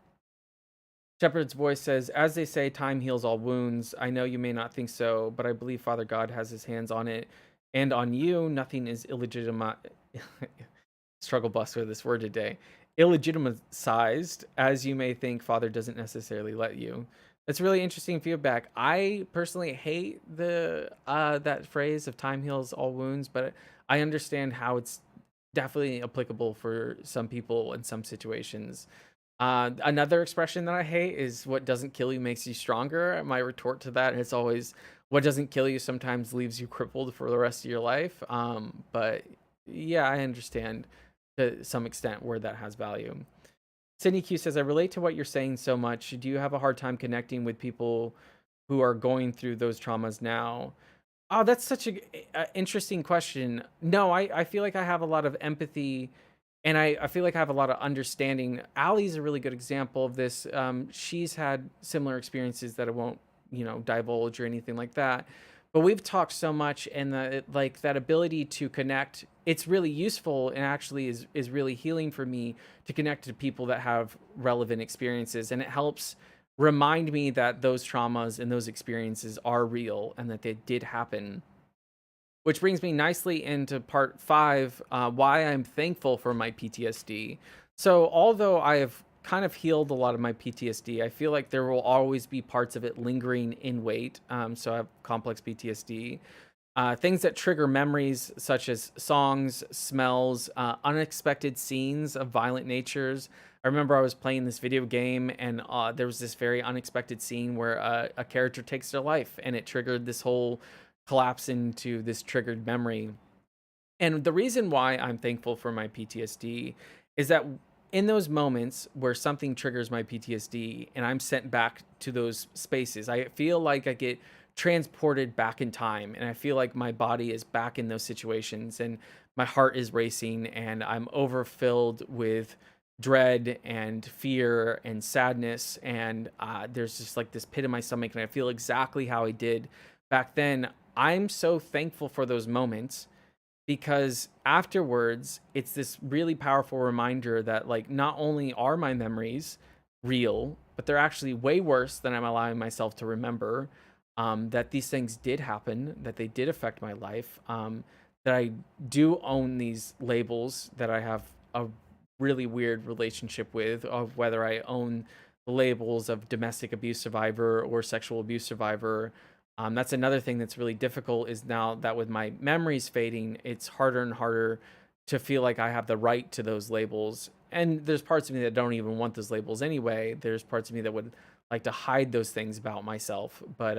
Shepherd's voice says, as they say, time heals all wounds. I know you may not think so, but I believe Father God has his hands on it and on you. Nothing is illegitimate. Struggle bus with this word today. Illegitimatized, as you may think, Father doesn't necessarily let you. That's really interesting feedback. I personally hate the that phrase of time heals all wounds, but I understand how it's definitely applicable for some people in some situations. Another expression that I hate is what doesn't kill you makes you stronger. My retort to that is always, what doesn't kill you sometimes leaves you crippled for the rest of your life. But yeah, I understand to some extent where that has value. Sydney Q says, I relate to what you're saying so much. Do you have a hard time connecting with people who are going through those traumas now? Oh, that's such a interesting question. No, I feel like I have a lot of empathy, and I feel like I have a lot of understanding. Allie's a really good example of this. She's had similar experiences that I won't, divulge or anything like that. but we've talked so much, and like that ability to connect, it's really useful and actually is really healing for me to connect to people that have relevant experiences, and it helps remind me that those traumas and those experiences are real and that they did happen. Which brings me nicely into part five, why I'm thankful for my PTSD. So, although I have kind of healed a lot of my PTSD, I feel like there will always be parts of it lingering in wait. So, I have complex PTSD. Things that trigger memories, such as songs, smells, unexpected scenes of violent natures. I remember I was playing this video game, and there was this very unexpected scene where a character takes their life, and it triggered this whole collapse into this triggered memory. And the reason why I'm thankful for my PTSD is that in those moments where something triggers my PTSD and I'm sent back to those spaces, I feel like I get transported back in time, and I feel like my body is back in those situations, and my heart is racing, and I'm overfilled with dread and fear and sadness, and there's just like this pit in my stomach, and I feel exactly how I did back then. I'm so thankful for those moments because afterwards it's this really powerful reminder that like not only are my memories real, but they're actually way worse than I'm allowing myself to remember. That these things did happen, that they did affect my life, that I do own these labels that I have a really weird relationship with, of whether I own the labels of domestic abuse survivor or sexual abuse survivor. That's another thing that's really difficult, is now that with my memories fading, it's harder and harder to feel like I have the right to those labels. And there's parts of me that don't even want those labels anyway. There's parts of me that would like to hide those things about myself. But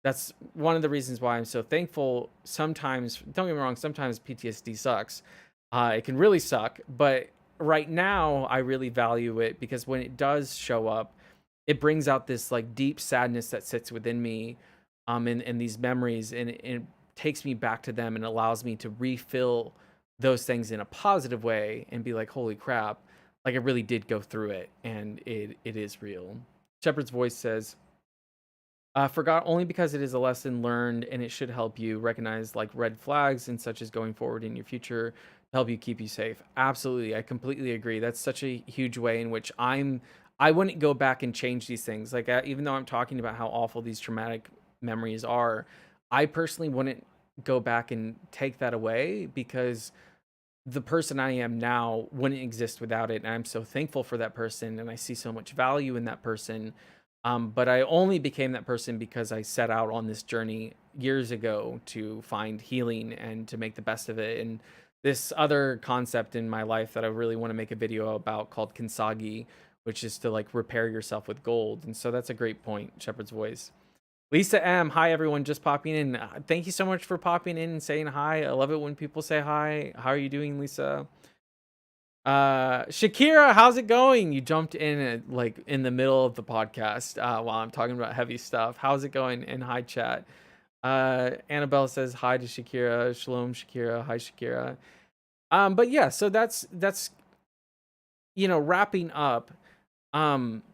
that's one of the reasons why I'm so thankful. Sometimes, don't get me wrong, sometimes PTSD sucks. It can really suck. But right now, I really value it because when it does show up, it brings out this like deep sadness that sits within me, and these memories, and it takes me back to them and allows me to refill those things in a positive way and be like, holy crap, like I really did go through it, and it is real. Shepherd's voice says, forgot only because it is a lesson learned, and it should help you recognize like red flags and such as going forward in your future to help you keep you safe. Absolutely. I completely agree. That's such a huge way in which I wouldn't go back and change these things. Like, even though I'm talking about how awful these traumatic memories are, I personally wouldn't go back and take that away because the person I am now wouldn't exist without it. And I'm so thankful for that person, and I see so much value in that person. But I only became that person because I set out on this journey years ago to find healing and to make the best of it. And this other concept in my life that I really want to make a video about, called kintsugi, which is to like repair yourself with gold. And so that's a great point, Shepherd's voice. Lisa M, hi everyone, just popping in. Thank you so much for popping in and saying hi. I love it when people say hi. How are you doing, Lisa? Shakira, how's it going? You jumped in at, like in the middle of the podcast while I'm talking about heavy stuff. How's it going? And hi, chat. Annabelle says hi to Shakira. Shalom, Shakira. Hi, Shakira. But yeah, so that's wrapping up. Um,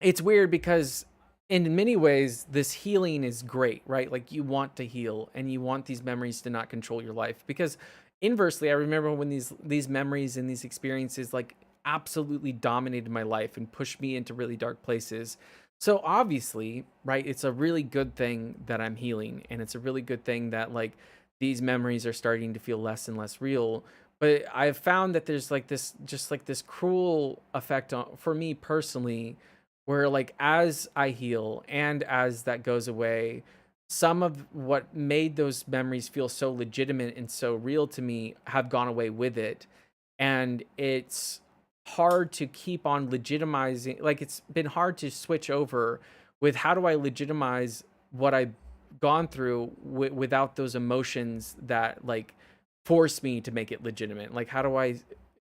it's weird because in many ways this healing is great, right? Like you want to heal and you want these memories to not control your life, because inversely I remember when these memories and these experiences like absolutely dominated my life and pushed me into really dark places. So obviously, right, it's a really good thing that I'm healing, and it's a really good thing that like these memories are starting to feel less and less real. But I've found that there's like this, just like this cruel effect for me personally, where like as I heal and as that goes away, some of what made those memories feel so legitimate and so real to me have gone away with it. And it's hard to keep on legitimizing, like it's been hard to switch over with how do I legitimize what I've gone through without those emotions that like force me to make it legitimate. Like how do I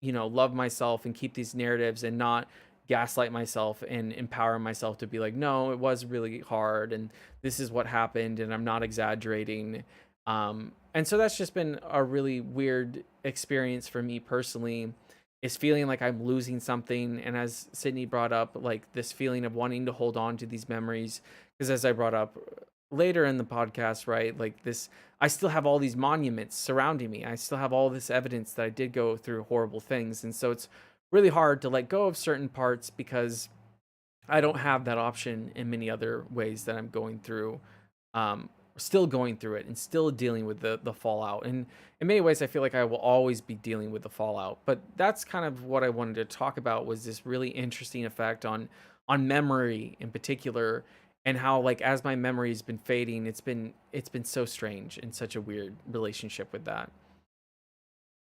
love myself and keep these narratives and not gaslight myself and empower myself to be like, no, it was really hard and this is what happened and I'm not exaggerating. And so that's just been a really weird experience for me personally, is feeling like I'm losing something. And as Sydney brought up, like this feeling of wanting to hold on to these memories, because as I brought up, later in the podcast, right? Like this, I still have all these monuments surrounding me. I still have all this evidence that I did go through horrible things. And so it's really hard to let go of certain parts because I don't have that option in many other ways that I'm going through, still going through it and still dealing with the fallout. And in many ways, I feel like I will always be dealing with the fallout. But that's kind of what I wanted to talk about, was this really interesting effect on memory in particular, and how, like, as my memory's been fading, it's been so strange and such a weird relationship with that.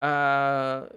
Uh,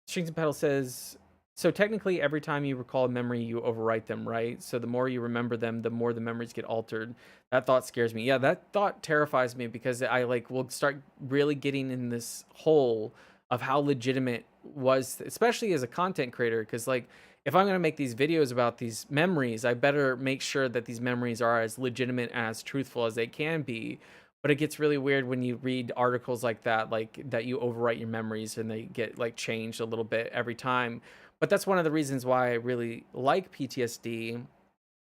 Strings and Pedal says, so technically every time you recall a memory, you overwrite them, right? So the more you remember them, the more the memories get altered. That thought scares me. Yeah, that thought terrifies me because I like will start really getting in this hole of how legitimate was, especially as a content creator. Because like, if I'm gonna make these videos about these memories, I better make sure that these memories are as legitimate and as truthful as they can be. But it gets really weird when you read articles like that, like that you overwrite your memories and they get like changed a little bit every time. But that's one of the reasons why I really like PTSD,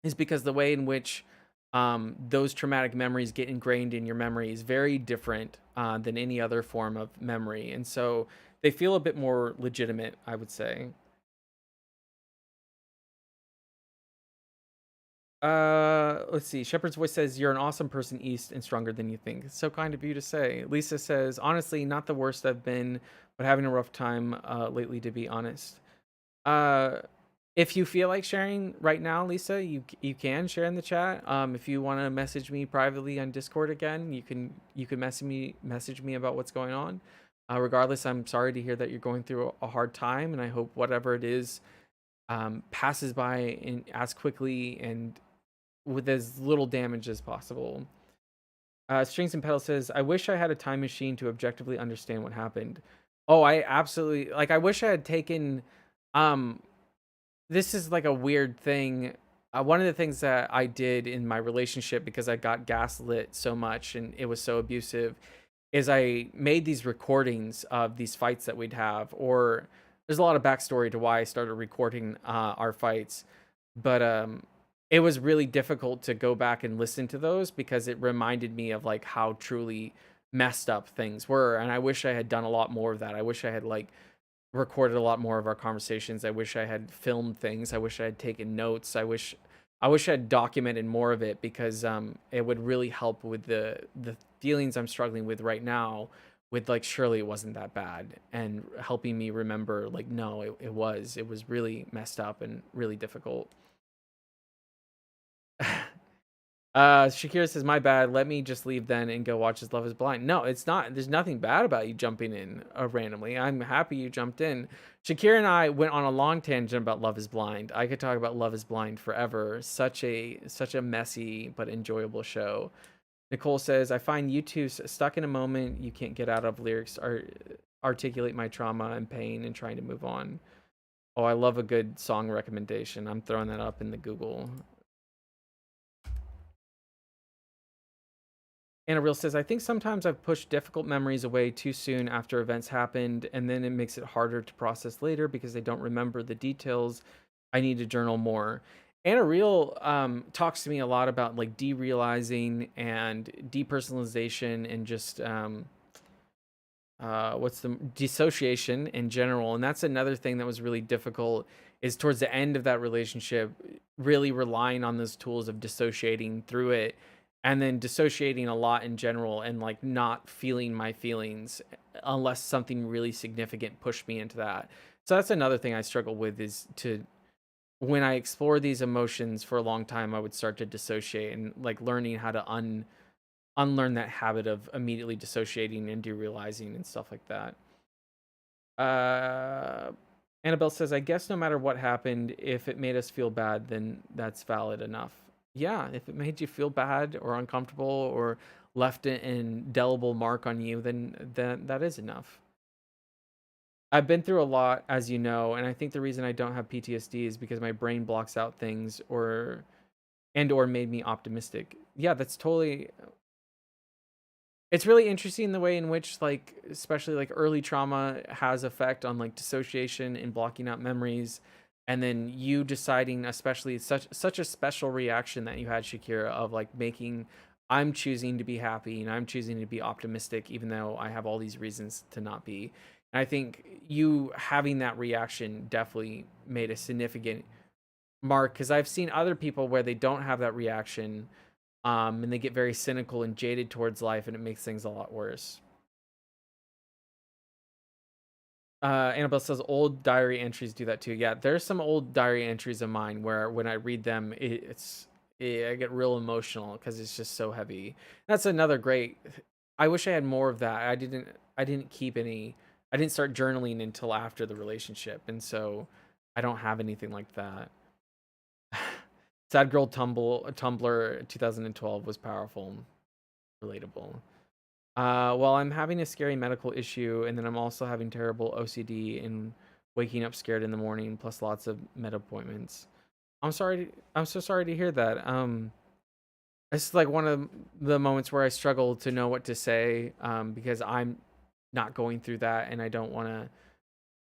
is because the way in which those traumatic memories get ingrained in your memory is very different than any other form of memory. And so they feel a bit more legitimate, I would say. Let's see. Shepherd's Voice says, you're an awesome person, East, and stronger than you think. It's so kind of you to say. Lisa says, honestly, not the worst I've been, but having a rough time lately, to be honest. Uh, if you feel like sharing right now, Lisa, you can share in the chat. If you want to message me privately on Discord again, you can message me about what's going on. Regardless, I'm sorry to hear that you're going through a hard time, and I hope whatever it is passes by in as quickly and with as little damage as possible. Strings and Pedals says, I wish I had a time machine to objectively understand what happened. Oh, I absolutely, like, I wish I had taken um this is like a weird thing. One of the things that I did in my relationship, because I got gaslit so much and it was so abusive, is I made these recordings of these fights that we'd have. Or there's a lot of backstory to why I started recording our fights, but it was really difficult to go back and listen to those because it reminded me of like how truly messed up things were. And I wish I had done a lot more of that. I wish I had like recorded a lot more of our conversations. I wish I had filmed things. I wish I had taken notes. I wish I had documented more of it, because it would really help with the feelings I'm struggling with right now, with like, surely it wasn't that bad, and helping me remember like, no, it was really messed up and really difficult. Shakira says, my bad. Let me just leave then and go watch his Love is Blind. No, it's not. There's nothing bad about you jumping in randomly. I'm happy you jumped in. Shakira and I went on a long tangent about Love is Blind. I could talk about Love is Blind forever. Such a messy but enjoyable show. Nicole says, I find you two stuck in a moment you can't get out of. Lyrics articulate my trauma and pain and trying to move on. Oh, I love a good song recommendation. I'm throwing that up in the Google. Anna Real says, I think sometimes I've pushed difficult memories away too soon after events happened, and then it makes it harder to process later because I don't remember the details. I need to journal more. Anna Real talks to me a lot about like derealizing and depersonalization, and just what's the dissociation in general. And that's another thing that was really difficult, is towards the end of that relationship, really relying on those tools of dissociating through it, and then dissociating a lot in general, and like not feeling my feelings unless something really significant pushed me into that. So that's another thing I struggle with, is to, when I explore these emotions for a long time, I would start to dissociate, and like learning how to unlearn that habit of immediately dissociating and derealizing and stuff like that. Uh, Annabelle says, I guess no matter what happened, if it made us feel bad, then that's valid enough. Yeah, if it made you feel bad or uncomfortable or left an indelible mark on you, then that is enough. I've been through a lot, as you know, and I think the reason I don't have PTSD is because my brain blocks out things, or made me optimistic. Yeah, that's totally, it's really interesting the way in which, like, especially like early trauma has effect on like dissociation and blocking out memories, and then you deciding, especially such a special reaction that you had, Shakira, of like making I'm choosing to be happy and I'm choosing to be optimistic, even though I have all these reasons to not be. And I think you having that reaction definitely made a significant mark, because I've seen other people where they don't have that reaction, and they get very cynical and jaded towards life, and it makes things a lot worse. Annabelle says old diary entries do that too. Yeah, there's some old diary entries of mine where when I read them, I get real emotional because it's just so heavy. That's another great. I wish I had more of that. I didn't keep any. I didn't start journaling until after the relationship, and so I don't have anything like that. Sad Girl Tumblr 2012 was powerful, relatable. Well, I'm having a scary medical issue, and then I'm also having terrible OCD and waking up scared in the morning, plus lots of med appointments. I'm so sorry to hear that. It's like one of the moments where I struggle to know what to say, because I'm not going through that, and I don't want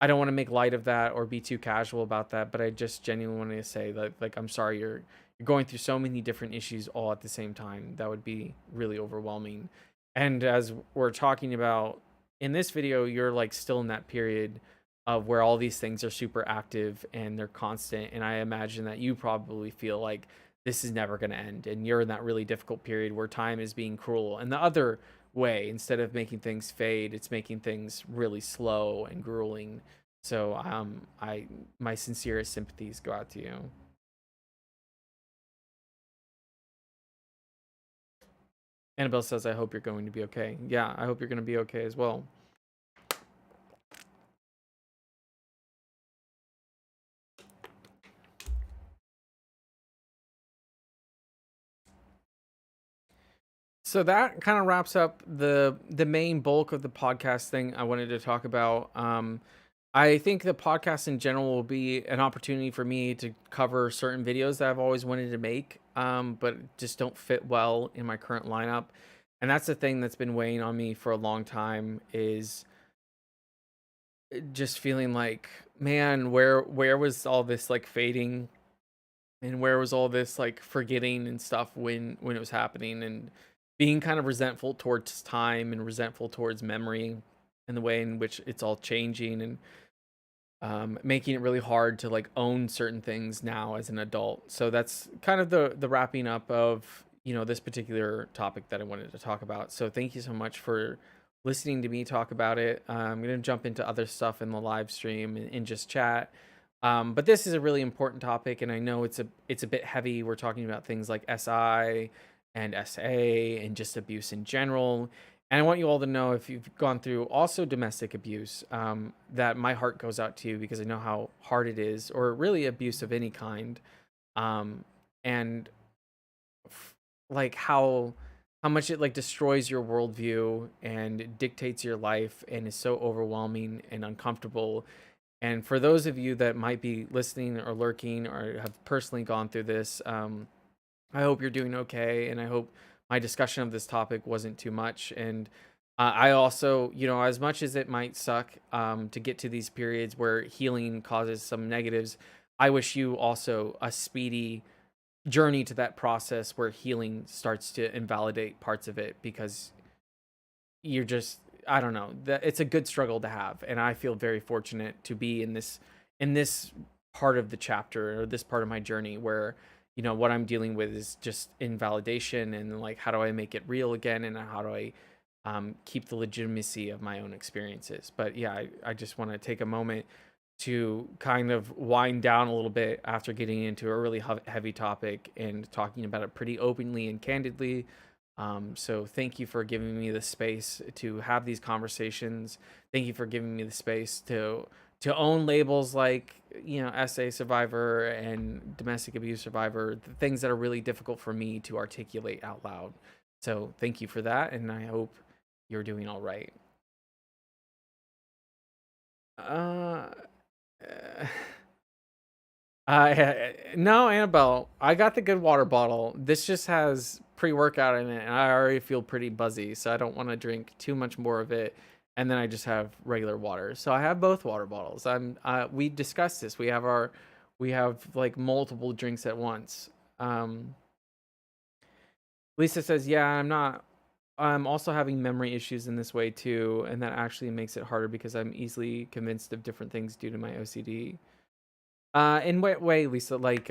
to make light of that or be too casual about that, but I just genuinely want to say that, like, I'm sorry you're going through so many different issues all at the same time. That would be really overwhelming. And as we're talking about in this video, you're like still in that period of where all these things are super active and they're constant. And I imagine that you probably feel like this is never going to end. And you're in that really difficult period where time is being cruel. And the other way, instead of making things fade, it's making things really slow and grueling. So I my sincerest sympathies go out to you. Annabelle says, I hope you're going to be okay. Yeah, I hope you're going to be okay as well. So that kind of wraps up the main bulk of the podcast thing I wanted to talk about. I think the podcast in general will be an opportunity for me to cover certain videos that I've always wanted to make, but just don't fit well in my current lineup. And that's the thing that's been weighing on me for a long time, is just feeling like, man, where was all this like fading, and where was all this like forgetting and stuff when it was happening, and being kind of resentful towards time and resentful towards memory and the way in which it's all changing, and making it really hard to like own certain things now as an adult. So that's kind of the wrapping up of, this particular topic that I wanted to talk about. So thank you so much for listening to me talk about it. I'm gonna jump into other stuff in the live stream and just chat. But this is a really important topic, and I know it's a bit heavy. We're talking about things like SI and SA and just abuse in general. And I want you all to know, if you've gone through also domestic abuse, that my heart goes out to you, because I know how hard it is, or really abuse of any kind, and like how much it like destroys your worldview and dictates your life and is so overwhelming and uncomfortable. And for those of you that might be listening or lurking or have personally gone through this, I hope you're doing okay, and I hope my discussion of this topic wasn't too much. And I also, as much as it might suck, to get to these periods where healing causes some negatives, I wish you also a speedy journey to that process where healing starts to invalidate parts of it, because you're just, I don't know, that it's a good struggle to have, and I feel very fortunate to be in this part of the chapter, or this part of my journey, where what I'm dealing with is just invalidation, and like, how do I make it real again, and how do I keep the legitimacy of my own experiences. But yeah, I just want to take a moment to kind of wind down a little bit after getting into a really heavy topic and talking about it pretty openly and candidly. So thank you for giving me the space to have these conversations. Thank you for giving me the space to own labels like, SA survivor and domestic abuse survivor, the things that are really difficult for me to articulate out loud. So thank you for that, and I hope you're doing all right. Uh, no, Annabelle, I got the good water bottle. This just has pre-workout in it, and I already feel pretty buzzy, so I don't want to drink too much more of it. And then I just have regular water. So I have both water bottles. We discussed this. We have like multiple drinks at once. Um, Lisa says, "Yeah, I'm also having memory issues in this way too, and that actually makes it harder because I'm easily convinced of different things due to my OCD." In what way, Lisa? Like,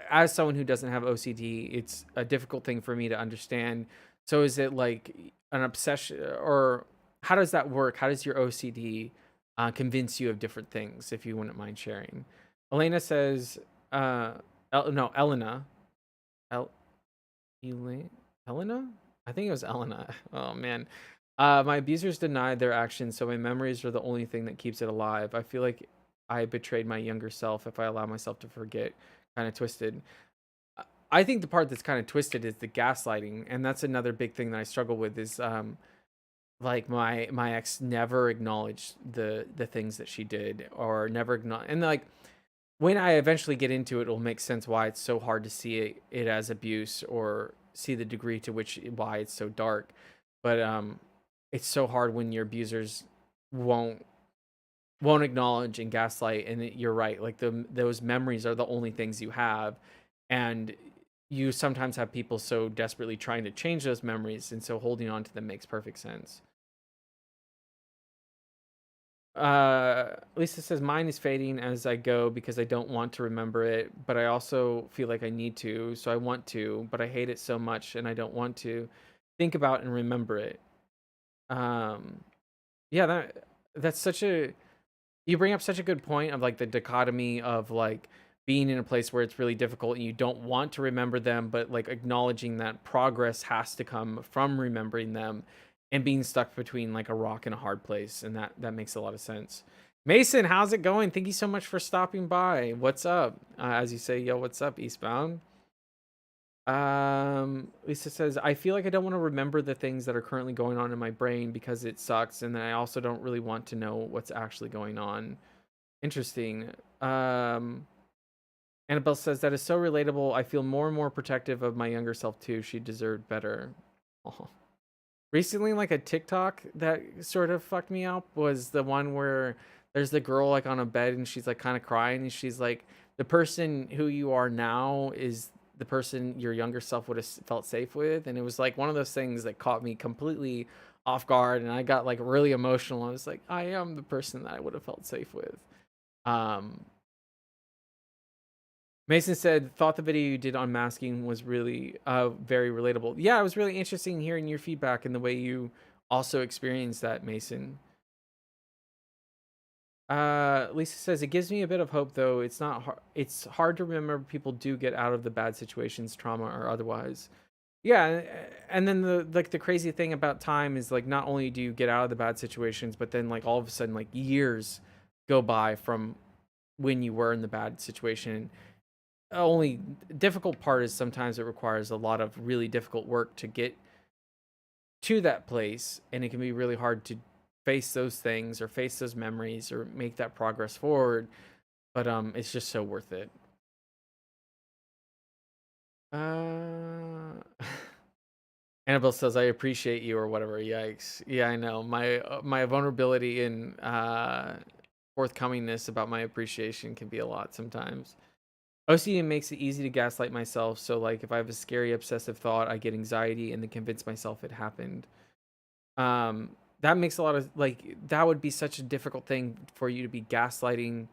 as someone who doesn't have OCD, it's a difficult thing for me to understand. So, is it like an obsession, or how does that work? How does your OCD convince you of different things? If you wouldn't mind sharing. Elena says, uh, no, Elena, El- Elaine, Elena? I think it was Elena. Oh man. My abusers denied their actions, so my memories are the only thing that keeps it alive. I feel like I betrayed my younger self if I allow myself to forget. Kind of twisted. I think the part that's kind of twisted is the gaslighting, and that's another big thing that I struggle with. Is like my ex never acknowledged the things that she did, or never acknowledge, and like when I eventually get into it, it'll make sense why it's so hard to see it as abuse, or see the degree to which why it's so dark. But it's so hard when your abusers won't won't acknowledge and gaslight. And you're right, like those memories are the only things you have, and you sometimes have people so desperately trying to change those memories, and so holding on to them makes perfect sense. Lisa says mine is fading as I go because I don't want to remember it, but I also feel like I need to, so I want to, but I hate it so much and I don't want to think about and remember it. Um, yeah, that's such a you bring up such a good point of like the dichotomy of like being in a place where it's really difficult and you don't want to remember them, but like acknowledging that progress has to come from remembering them, and being stuck between like a rock and a hard place. And that makes a lot of sense. Mason, how's it going? Thank you so much for stopping by. What's up? As you say, yo, what's up, Eastbound? Lisa says, I feel like I don't want to remember the things that are currently going on in my brain because it sucks, and then I also don't really want to know what's actually going on. Interesting. Um, Annabelle says that is so relatable. I feel more and more protective of my younger self too. She deserved better. Oh. Recently, like a TikTok that sort of fucked me up was the one where there's the girl like on a bed and she's like kind of crying, and she's like, the person who you are now is the person your younger self would have felt safe with. And it was like one of those things that caught me completely off guard, and I got like really emotional. I was like, I am the person that I would have felt safe with. Um, Mason said, thought the video you did on masking was really very relatable. Yeah, it was really interesting hearing your feedback and the way you also experienced that, Mason. Lisa says, it gives me a bit of hope though. It's not hard. It's hard to remember people do get out of the bad situations, trauma or otherwise. Yeah, and then the crazy thing about time is like not only do you get out of the bad situations, but then like all of a sudden like years go by from when you were in the bad situation. Only difficult part is sometimes it requires a lot of really difficult work to get to that place, and it can be really hard to face those things or face those memories or make that progress forward. But it's just so worth it. uh Annabelle says, I appreciate you or whatever. Yikes. Yeah, I know my vulnerability and forthcomingness about my appreciation can be a lot sometimes. OCD makes it easy to gaslight myself. So, like, if I have a scary, obsessive thought, I get anxiety and then convince myself it happened. That makes a lot of like that would be such a difficult thing for you to be gaslighting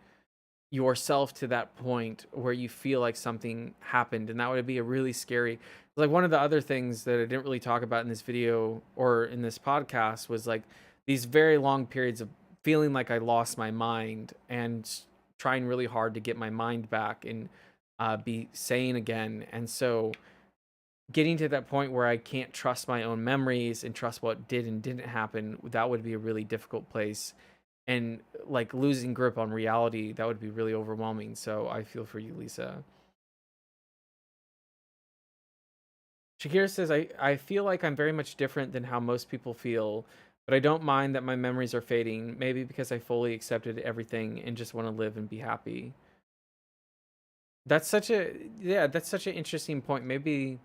yourself to that point where you feel like something happened, and that would be a really scary. Like one of the other things that I didn't really talk about in this video or in this podcast was like these very long periods of feeling like I lost my mind and trying really hard to get my mind back and be sane again. And so getting to that point where I can't trust my own memories and trust what did and didn't happen, that would be a really difficult place. And like losing grip on reality, that would be really overwhelming. So I feel for you, Lisa. Shakira says, I feel like I'm very much different than how most people feel, but I don't mind that my memories are fading, maybe because I fully accepted everything and just want to live and be happy. That's such a yeah, that's such an interesting point. Maybe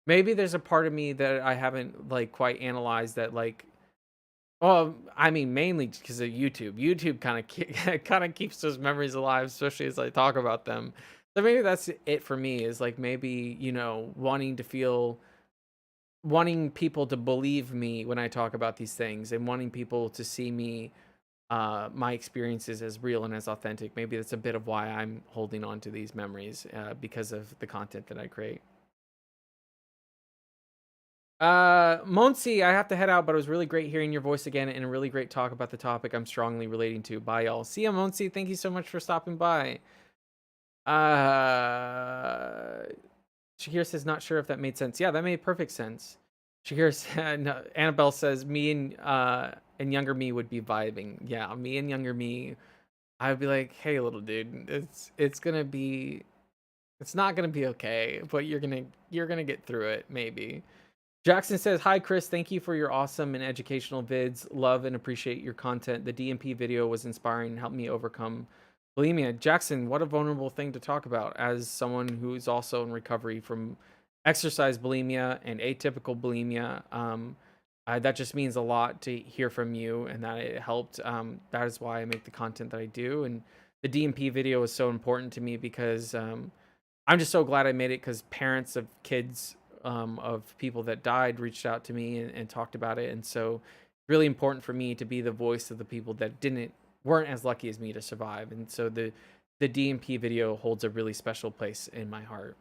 there's a part of me that I haven't like quite analyzed that like well, I mean mainly because of YouTube. YouTube kind of kind of keeps those memories alive, especially as I talk about them. So maybe that's it for me, is like maybe, wanting people to believe me when I talk about these things, and wanting people to see me, my experiences as real and as authentic. Maybe that's a bit of why I'm holding on to these memories, because of the content that I create. Monsi, I have to head out, but it was really great hearing your voice again and a really great talk about the topic I'm strongly relating to. Bye, y'all. See ya, Monsi. Thank you so much for stopping by. Uh, Shakir says, not sure if that made sense. Yeah, that made perfect sense. Shakir said, no, Annabelle says, me and younger me would be vibing. Yeah, me and younger me, I would be like, hey, little dude, it's not gonna be okay, but you're gonna get through it, maybe. Jackson says, hi, Chris. Thank you for your awesome and educational vids. Love and appreciate your content. The DMP video was inspiring and helped me overcome bulimia. Jackson, what a vulnerable thing to talk about as someone who's also in recovery from exercise bulimia and atypical bulimia. That just means a lot to hear from you, and that it helped. That is why I make the content that I do. And the DMP video is so important to me because I'm just so glad I made it, because parents of kids, of people that died, reached out to me and talked about it. And so really important for me to be the voice of the people that weren't as lucky as me to survive. And so the DMP video holds a really special place in my heart.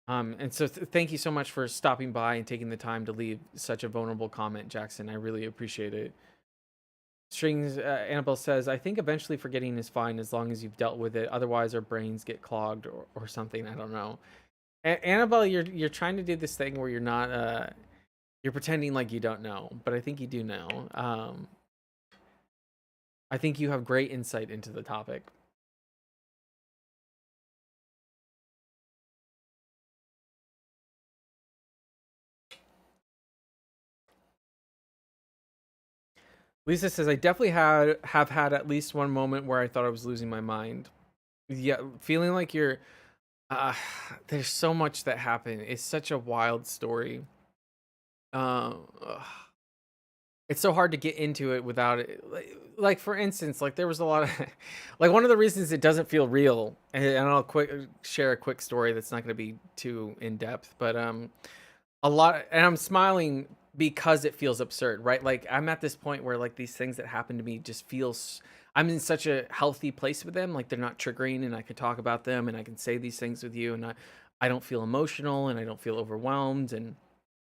And so thank you so much for stopping by and taking the time to leave such a vulnerable comment, Jackson. I really appreciate it. Strings, Annabelle says, I think eventually forgetting is fine as long as you've dealt with it. Otherwise, our brains get clogged, or something. I don't know. Annabelle, you're trying to do this thing where you're not you're pretending like you don't know, but I think you do know. I think you have great insight into the topic. Lisa says, I definitely have had at least one moment where I thought I was losing my mind. Yeah, feeling like you're uh there's so much that happened. It's such a wild story. Uh, ugh. It's so hard to get into it without it. Like for instance, like there was a lot of like one of the reasons it doesn't feel real, and I'll quick share a quick story that's not going to be too in depth, but a lot, and I'm smiling because it feels absurd, right? Like I'm at this point where like these things that happen to me just feels, I'm in such a healthy place with them, like they're not triggering, and I could talk about them and I can say these things with you, and I don't feel emotional and I don't feel overwhelmed, and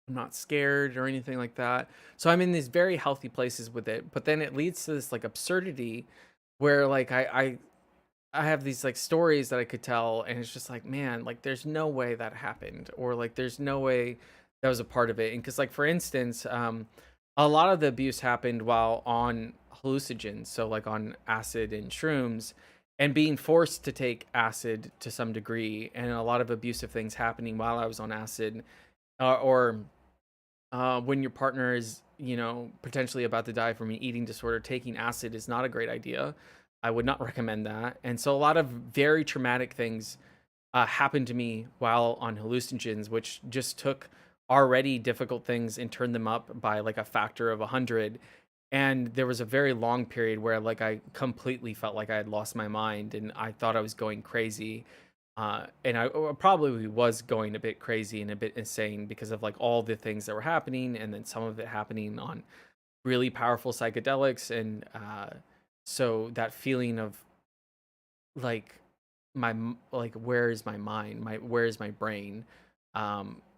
I'm not scared or anything like that. So I'm in these very healthy places with it. But then it leads to this like absurdity where like I have these like stories that I could tell, and it's just like, man, like there's no way that happened, or like there's no way that was a part of it. And because like for instance, a lot of the abuse happened while on hallucinogens, so like on acid and shrooms, and being forced to take acid to some degree, and a lot of abusive things happening while I was on acid, or when your partner is, potentially about to die from an eating disorder, taking acid is not a great idea. I would not recommend that. And so a lot of very traumatic things happened to me while on hallucinogens, which just took already difficult things and turned them up by like a factor of 100. And there was a very long period where like I completely felt like I had lost my mind and I thought I was going crazy. And I probably was going a bit crazy and a bit insane because of like all the things that were happening, and then some of it happening on really powerful psychedelics. And so that feeling of like like where is my mind, where is my brain,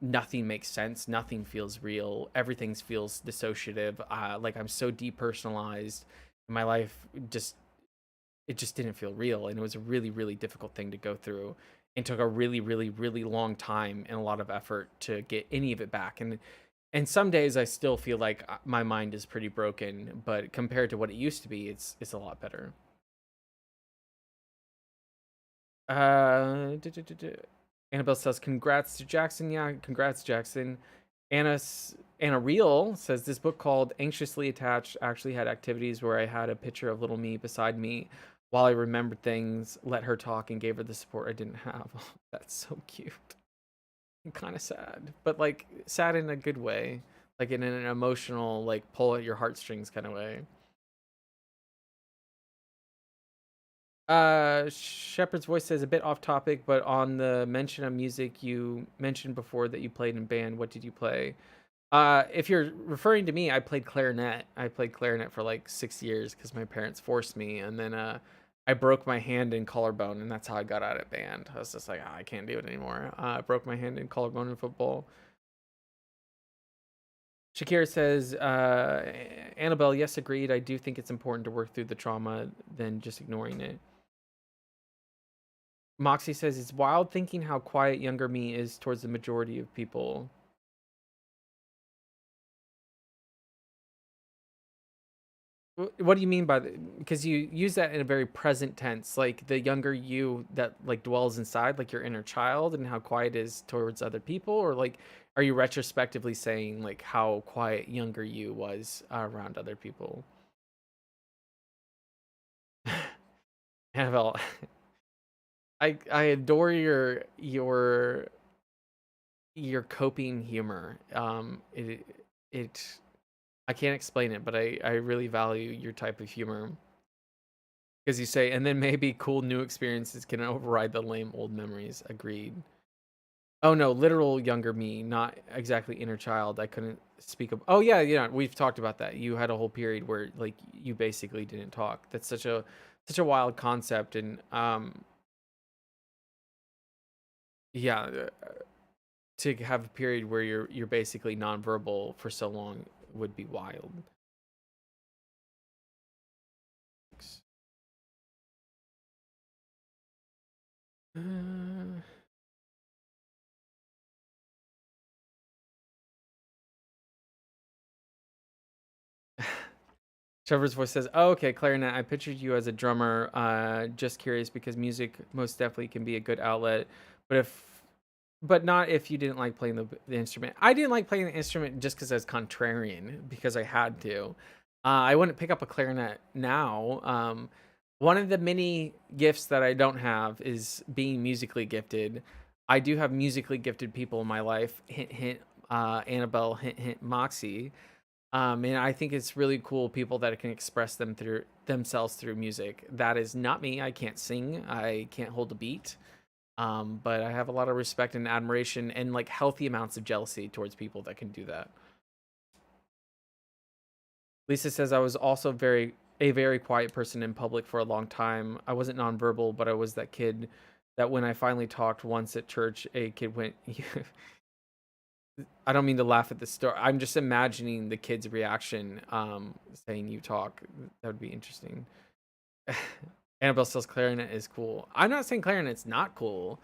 nothing makes sense, nothing feels real, everything feels dissociative, like I'm so depersonalized, my life just, it just didn't feel real, and it was a really really difficult thing to go through, and took a really really really long time and a lot of effort to get any of it back. And some days I still feel like my mind is pretty broken, but compared to what it used to be, it's a lot better. Annabelle says, congrats to Jackson. Yeah, congrats, Jackson. Anna Real says, this book called Anxiously Attached actually had activities where I had a picture of little me beside me while I remembered things, let her talk, and gave her the support I didn't have. That's so cute. And kind of sad, but like sad in a good way, like in an emotional, like pull at your heartstrings kind of way. Shepherd's voice says a bit off topic, but on the mention of music, you mentioned before that you played in band. What did you play? If you're referring to me, I played clarinet. I played clarinet for like 6 years because my parents forced me, and then I broke my hand and collarbone, and that's how I got out of band. I was just like, I can't do it anymore. I broke my hand and collarbone in football. Shakira says, Annabelle, yes, agreed. I do think it's important to work through the trauma than just ignoring it. Moxie says, it's wild thinking how quiet younger me is towards the majority of people. What do you mean by that? Because you use that in a very present tense, like the younger you that like dwells inside, like your inner child, and how quiet it is towards other people, or like, are you retrospectively saying like how quiet younger you was around other people? Annabelle, I adore your coping humor. It I can't explain it, but I really value your type of humor because you say, and then maybe cool new experiences can override the lame old memories. Agreed. Oh no, literal younger me, not exactly inner child. I couldn't speak of. Oh yeah, yeah, we've talked about that. You had a whole period where like you basically didn't talk. That's such a wild concept, and yeah, to have a period where you're basically nonverbal for so long would be wild. Uh, Trevor's voice says, "Oh, okay, clarinet. I pictured you as a drummer. Just curious because music most definitely can be a good outlet, but but not if you didn't like playing the instrument. I didn't like playing the instrument just because I was contrarian because I had to. I wouldn't pick up a clarinet now. One of the many gifts that I don't have is being musically gifted. I do have musically gifted people in my life. Hint, hint. Annabelle. Hint, hint. Moxie. And I think it's really cool people that can express themselves through music. That is not me. I can't sing. I can't hold a beat. But I have a lot of respect and admiration and like healthy amounts of jealousy towards people that can do that. Lisa says I was also very quiet person in public for a long time. I wasn't nonverbal, but I was that kid that when I finally talked once at church, a kid went. I don't mean to laugh at the story. I'm just imagining the kid's reaction, saying you talk. That would be interesting. Annabelle says clarinet is cool. I'm not saying clarinet's not cool.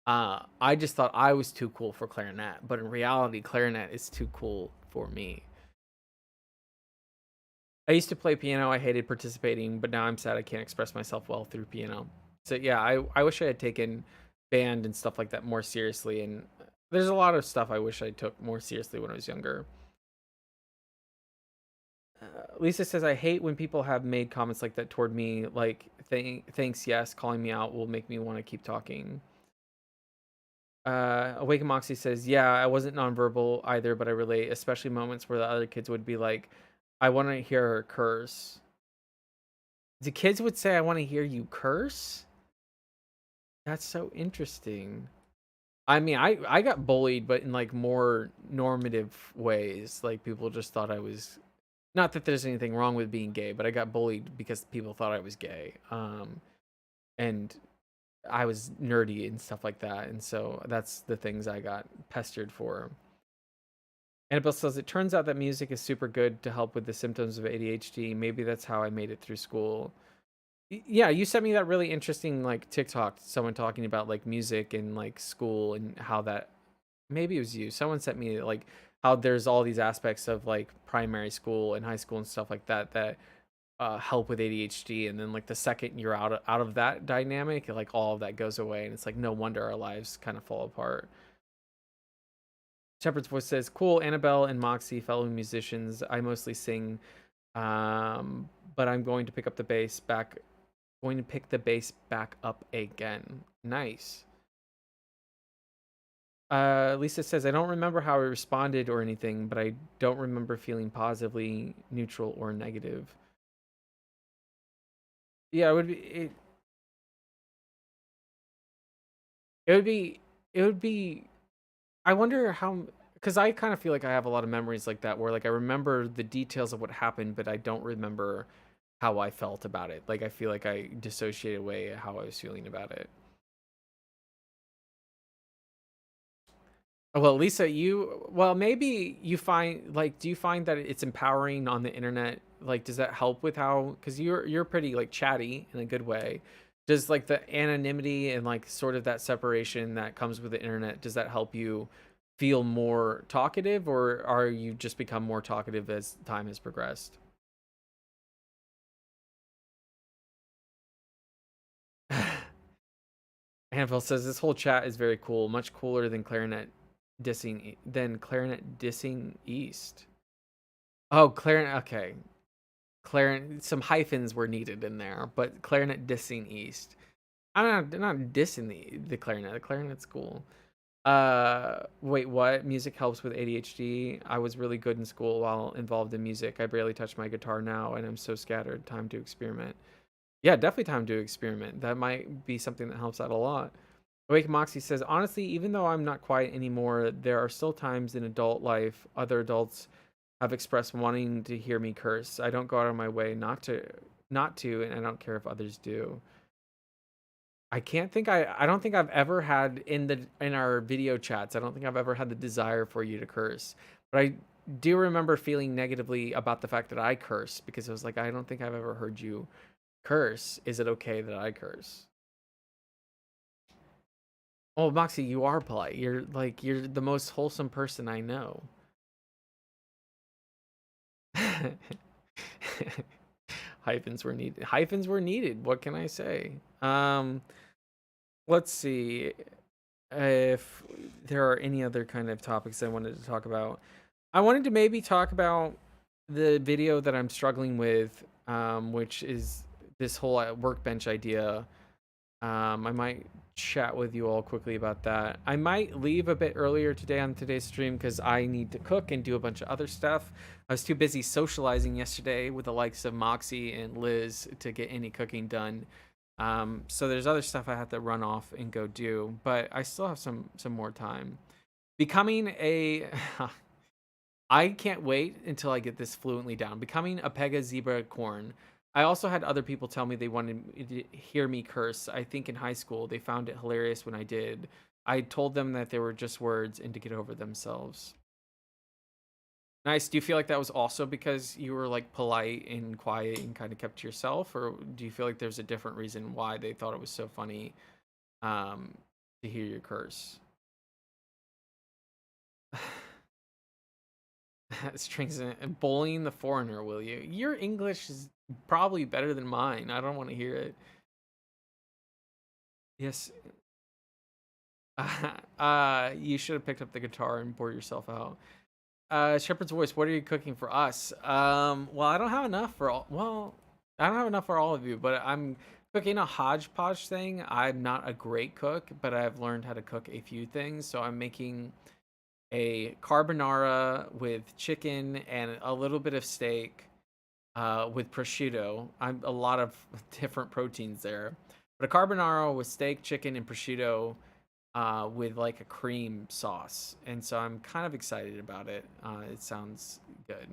I just thought I was too cool for clarinet, but in reality, clarinet is too cool for me. I used to play piano. I hated participating, but now I'm sad I can't express myself well through piano. So yeah, I wish I had taken band and stuff like that more seriously. And there's a lot of stuff I wish I took more seriously when I was younger. Lisa says I hate when people have made comments like that toward me, like thanks, yes, calling me out will make me want to keep talking. Awaken Moxie says, yeah, I wasn't nonverbal either, but I relate, especially moments where the other kids would be like, I want to hear her curse. The kids would say, I want to hear you curse? That's so interesting. I mean, I got bullied, but in like more normative ways. Like people just thought I was not that there's anything wrong with being gay, but I got bullied because people thought I was gay. And I was nerdy and stuff like that. And so that's the things I got pestered for. Annabelle says it turns out that music is super good to help with the symptoms of ADHD. Maybe that's how I made it through school. Yeah, you sent me that really interesting like TikTok, someone talking about like music and like school and how that maybe it was you. Someone sent me like how there's all these aspects of like primary school and high school and stuff like that that help with ADHD, and then like the second you're out of that dynamic, like all of that goes away, and it's like no wonder our lives kind of fall apart. Shepherd's voice says, "Cool, Annabelle and Moxie, fellow musicians. I mostly sing, but I'm going to pick up the bass back. Going to pick the bass back up again. Nice." Lisa says, "I don't remember how I responded or anything, but I don't remember feeling positively neutral or negative." Yeah, it would be. It would be it would be I wonder how, because I kind of feel like I have a lot of memories like that where like I remember the details of what happened, but I don't remember how I felt about it. Like I feel like I dissociated away how I was feeling about it. Well, Lisa, well, maybe you find like, do you find that it's empowering on the internet? Like, does that help with how, because you're pretty like chatty in a good way. Does like the anonymity and like sort of that separation that comes with the internet, does that help you feel more talkative, or are you just become more talkative as time has progressed? Anvil says this whole chat is very cool, much cooler than clarinet dissing East. Oh, clarinet. Okay, clarinet. Some hyphens were needed in there, but clarinet dissing East. I'm not dissing the clarinet. The clarinet's cool. Wait, what? Music helps with ADHD. I was really good in school while involved in music. I barely touch my guitar now, and I'm so scattered. Time to experiment. Yeah, definitely time to experiment. That might be something that helps out a lot. Awake Moxie says, honestly, even though I'm not quiet anymore, there are still times in adult life other adults have expressed wanting to hear me curse. I don't go out of my way not to, and I don't care if others do. I don't think I've ever had in our video chats, I don't think I've ever had the desire for you to curse. But I do remember feeling negatively about the fact that I curse because it was like I don't think I've ever heard you curse. Is it okay that I curse? Oh, Moxie, you are polite. You're the most wholesome person I know. Hyphens were needed. Hyphens were needed. What can I say? Let's see if there are any other kind of topics I wanted to talk about. I wanted to maybe talk about the video that I'm struggling with, which is this whole workbench idea. I might chat with you all quickly about that. I might leave a bit earlier today on today's stream because I need to cook and do a bunch of other stuff. I was too busy socializing yesterday with the likes of Moxie and Liz to get any cooking done. So there's other stuff I have to run off and go do, but I still have some more time. Becoming a I can't wait until I get this fluently down. Becoming a Pega Zebra Corn. I also had other people tell me they wanted to hear me curse. I think in high school they found it hilarious when I did. I told them that they were just words and to get over themselves. Nice. Do you feel like that was also because you were like polite and quiet and kind of kept to yourself, or do you feel like there's a different reason why they thought it was so funny um, to hear you curse? Strings and bullying the foreigner, will you? Your English is probably better than mine. I don't want to hear it. Yes. You should have picked up the guitar and bore yourself out. Shepherd's voice. What are you cooking for us? Well, I don't have enough for all. Well, I don't have enough for all of you, but I'm cooking a hodgepodge thing. I'm not a great cook, but I've learned how to cook a few things. So I'm making a carbonara with chicken and a little bit of steak with prosciutto. I'm a lot of different proteins there, but a carbonara with steak, chicken, and prosciutto with like a cream sauce, and so I'm kind of excited about it. It sounds good.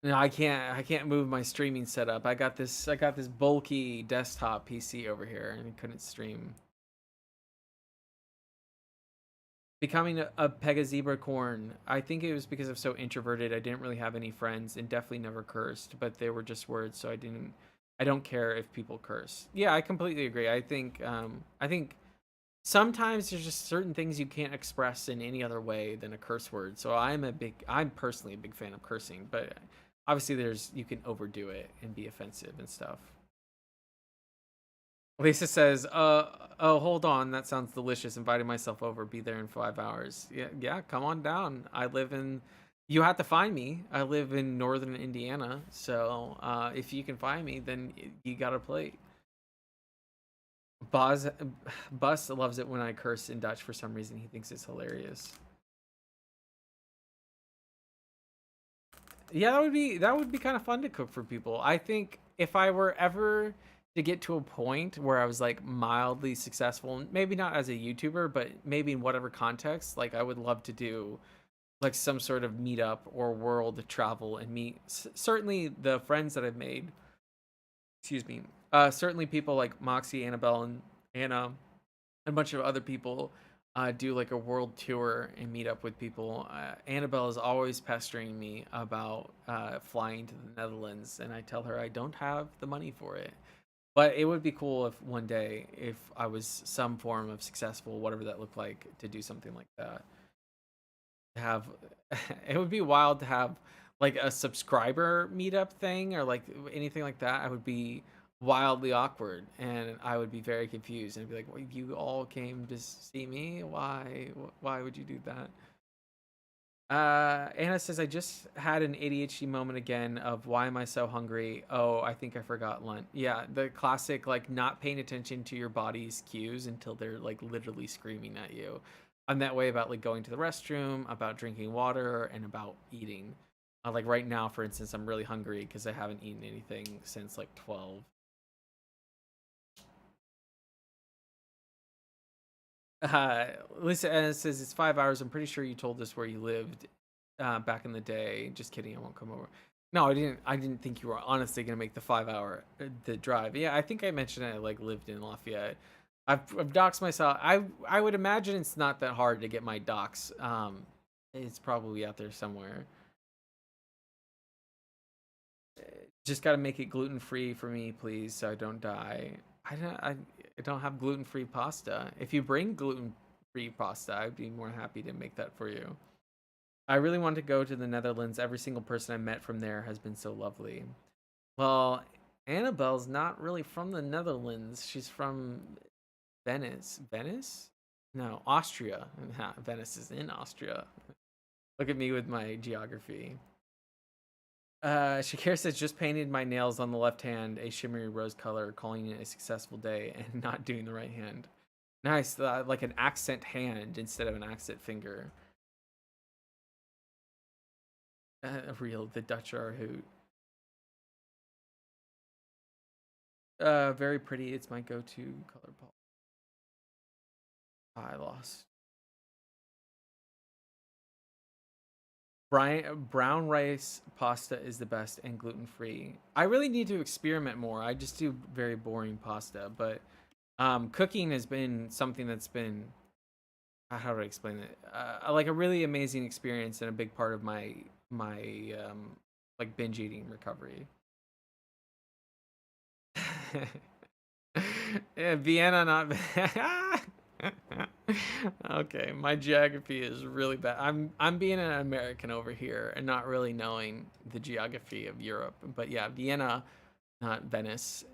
No, I can't move my streaming setup. I got this bulky desktop PC over here, and I couldn't stream. Becoming a Pega Zebra corn. I think it was because I'm so introverted. I didn't really have any friends, and definitely never cursed. But they were just words, so I didn't. I don't care if people curse. Yeah, I completely agree. I think sometimes there's just certain things you can't express in any other way than a curse word. So I'm personally a big fan of cursing, but obviously you can overdo it and be offensive and stuff. Lisa says, oh, hold on. That sounds delicious. Inviting myself over. Be there in 5 hours. Yeah, yeah, come on down. You have to find me. I live in northern Indiana. So if you can find me, then you got a plate. Buzz, Bus loves it when I curse in Dutch for some reason. He thinks it's hilarious. Yeah, that would be kind of fun to cook for people. I think if I were ever to get to a point where I was like mildly successful, maybe not as a YouTuber, but maybe in whatever context, like I would love to do like some sort of meetup or world travel and meet certainly the friends that I've made. Excuse me. Certainly people like Moxie, Annabelle, and Anna, and a bunch of other people do like a world tour and meet up with people. Annabelle is always pestering me about flying to the Netherlands, and I tell her I don't have the money for it. But it would be cool if one day, if I was some form of successful, whatever that looked like, to do something like that. To have, it would be wild to have like a subscriber meetup thing or like anything like that. I would be wildly awkward and I would be very confused and I'd be like, well, you all came to see me? Why would you do that? Anna says, I just had an ADHD moment again of why am I so hungry? Oh, I think I forgot lunch. Yeah, the classic, like, not paying attention to your body's cues until they're, like, literally screaming at you. I'm that way about, like, going to the restroom, about drinking water, and about eating. Like, right now, for instance, I'm really hungry because I haven't eaten anything since, like, 12. Uh, Lisa says it's 5 hours. I'm pretty sure you told us where you lived back in the day. Just kidding. I won't come over. No, I didn't. I didn't think you were honestly gonna make the 5 hour the drive. Yeah, I think I mentioned I like lived in Lafayette. I've doxed myself. I would imagine it's not that hard to get my docs. It's probably out there somewhere. Just got to make it gluten free for me, please, so I don't die. I don't have gluten free pasta. If you bring gluten free pasta, I'd be more happy to make that for you. I really want to go to the Netherlands. Every single person I met from there has been so lovely. Well, Annabelle's not really from the Netherlands. She's from Venice. Venice? No, Austria. Venice is in Austria. Look at me with my geography. Shakir says, just painted my nails on the left hand a shimmery rose color, calling it a successful day, and not doing the right hand. Nice, like an accent hand instead of an accent finger. Real, the Dutch are a hoot. Very pretty. It's my go-to color palette. I lost. Brown rice pasta is the best and gluten free. I really need to experiment more. I just do very boring pasta, but cooking has been something that's been how do I explain it? Like a really amazing experience and a big part of my like binge eating recovery. Yeah, Vienna, not okay. My geography is really bad. I'm being an American over here and not really knowing the geography of Europe. But yeah, Vienna, not Venice.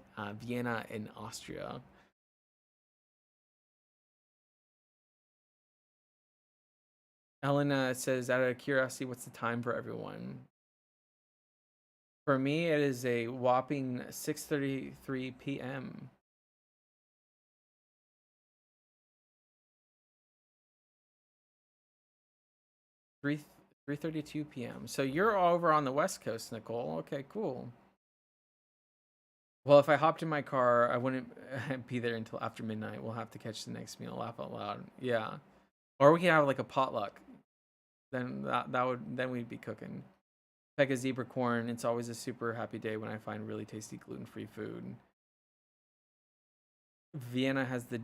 Vienna in Austria. Elena says, out of curiosity, what's the time for everyone? For me, it is a whopping 6:33 p.m. 3 3:32 p.m. So you're over on the West Coast, Nicole. Okay, cool. Well, if I hopped in my car, I wouldn't be there until after midnight. We'll have to catch the next meal. Laugh out loud. Yeah, or we can have like a potluck. Then that would then we'd be cooking. Like a zebra corn. It's always a super happy day when I find really tasty gluten free food. Vienna has the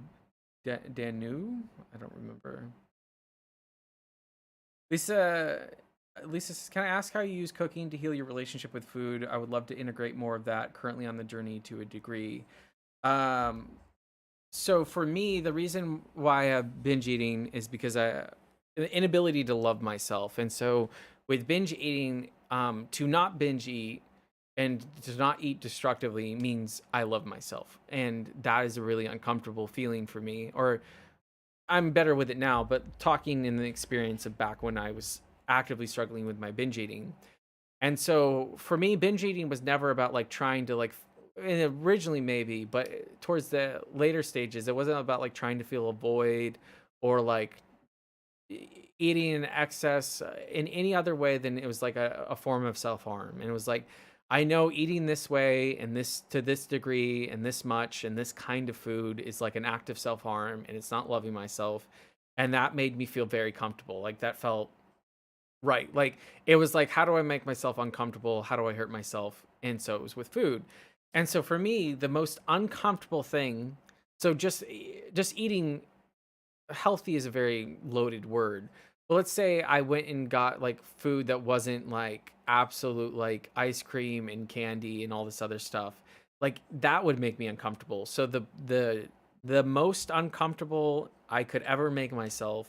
Danube. I don't remember. Lisa, Lisa says, can I ask how you use cooking to heal your relationship with food? I would love to integrate more of that. Currently on the journey to a degree. Um, so for me, the reason why I have binge eating is because I the inability to love myself, and so with binge eating, to not binge eat and to not eat destructively means I love myself, and that is a really uncomfortable feeling for me. Or I'm better with it now, but talking in the experience of back when I was actively struggling with my binge eating. And so for me, binge eating was never about like trying to like and originally maybe, but towards the later stages, it wasn't about like trying to feel a void or like eating in excess in any other way than it was like a form of self harm. And it was like I know eating this way and this to this degree and this much and this kind of food is like an act of self-harm and it's not loving myself. And that made me feel very comfortable. Like that felt right. Like it was like, how do I make myself uncomfortable? How do I hurt myself? And so it was with food. And so for me, the most uncomfortable thing, so just eating healthy is a very loaded word. But let's say I went and got like food that wasn't like absolute like ice cream and candy and all this other stuff. Like that would make me uncomfortable. So the most uncomfortable I could ever make myself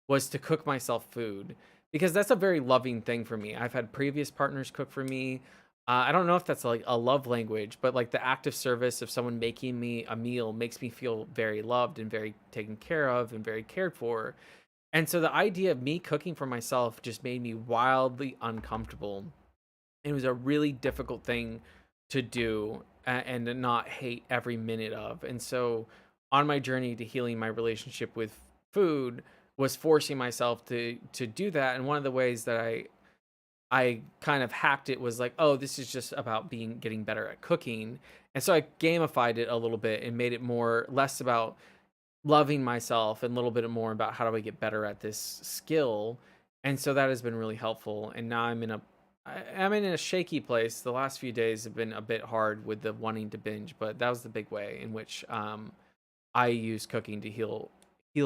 was to cook myself food because that's a very loving thing for me. I've had previous partners cook for me. I don't know if that's like a love language, but like the act of service of someone making me a meal makes me feel very loved and very taken care of and very cared for. And so the idea of me cooking for myself just made me wildly uncomfortable. It was a really difficult thing to do and to not hate every minute of. And so on my journey to healing my relationship with food was forcing myself to do that. And one of the ways that I kind of hacked it was like, oh, this is just about being getting better at cooking. And so I gamified it a little bit and made it more less about loving myself and a little bit more about how do I get better at this skill. And so that has been really helpful. And now I'm in a shaky place. The last few days have been a bit hard with the wanting to binge, but that was the big way in which I use cooking to heal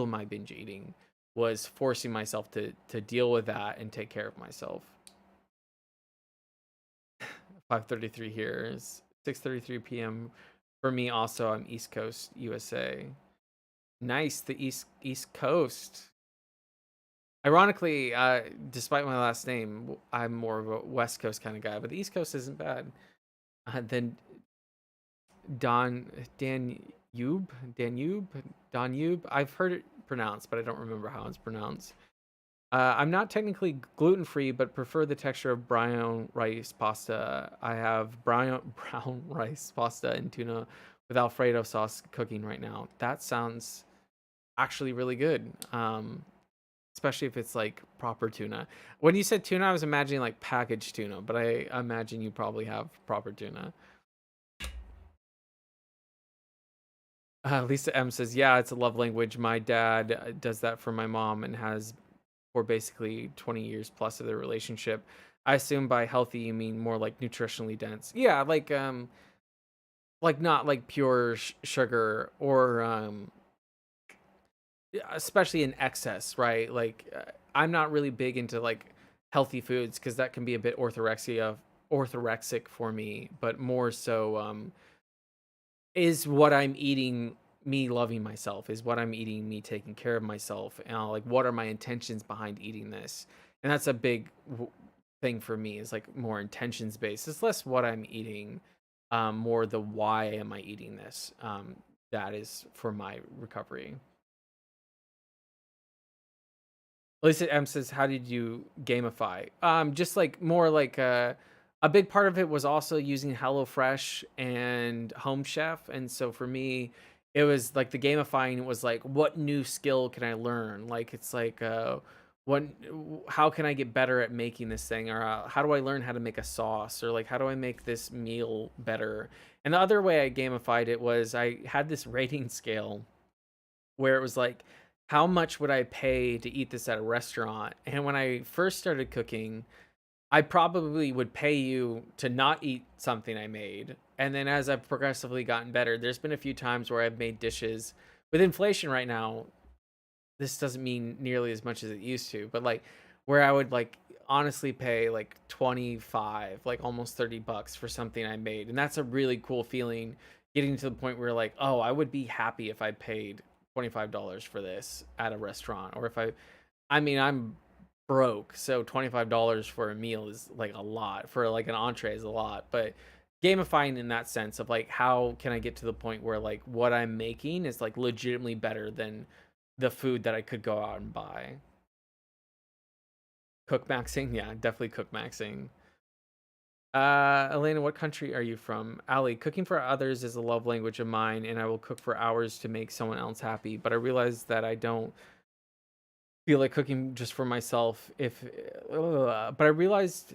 my binge eating, was forcing myself to deal with that and take care of myself. 5:33 here is 6:33 p.m. for me. Also, I'm East Coast, USA. Nice, the East Coast. Ironically, despite my last name, I'm more of a West Coast kind of guy, but the East Coast isn't bad. Then Don Danube, Danube. I've heard it pronounced, but I don't remember how it's pronounced. I'm not technically gluten free, but prefer the texture of brown rice pasta. I have brown rice pasta and tuna with Alfredo sauce cooking right now. That sounds actually really good. Especially if it's like proper tuna. When you said tuna, I was imagining like packaged tuna, but I imagine you probably have proper tuna. Lisa M says, "Yeah, it's a love language. My dad does that for my mom and has for basically 20 years plus of their relationship. I assume by healthy you mean more like nutritionally dense. Yeah, like not like pure sugar or especially in excess, right? Like I'm not really big into like healthy foods because that can be a bit orthorexic for me, but more so is what I'm eating me loving myself, is what I'm eating me taking care of myself, and like what are my intentions behind eating this. And that's a big thing for me, is like more intentions based. It's less what I'm eating, more the why am I eating this. That is for my recovery. Lisa M says, "How did you gamify?" Just like more like a big part of it was also using HelloFresh and Home Chef, and so for me, it was like the gamifying was like, what new skill can I learn? Like it's like, what, how can I get better at making this thing, or how do I learn how to make a sauce, or like how do I make this meal better? And the other way I gamified it was I had this rating scale where it was like, how much would I pay to eat this at a restaurant? And when I first started cooking, I probably would pay you to not eat something I made. And then as I've progressively gotten better, there's been a few times where I've made dishes with inflation right now. This doesn't mean nearly as much as it used to, but like where I would like honestly pay like 25, like almost $30 for something I made. And that's a really cool feeling, getting to the point where like, oh, I would be happy if I paid $25 for this at a restaurant. Or if I mean, I'm broke, so $25 for a meal is like a lot. For like an entree is a lot, but gamifying in that sense of like, how can I get to the point where like what I'm making is like legitimately better than the food that I could go out and buy. Cook maxing, yeah, definitely cook maxing. Elena, what country are you from? Ali, cooking for others is a love language of mine, and I will cook for hours to make someone else happy. But I realize that I don't feel like cooking just for myself. But I realized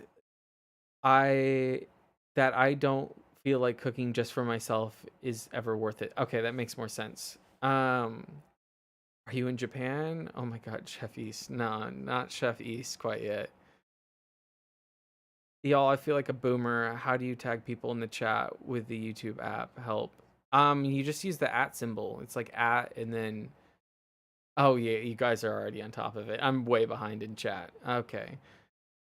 I that I don't feel like cooking just for myself is ever worth it. Okay, that makes more sense. Are you in Japan? Oh my god, Chef East. No, not Chef East quite yet. Y'all, I feel like a boomer. How do you tag people in the chat with the YouTube app? Help. You just use the at symbol. It's like at and then oh yeah, you guys are already on top of it. I'm way behind in chat. Okay.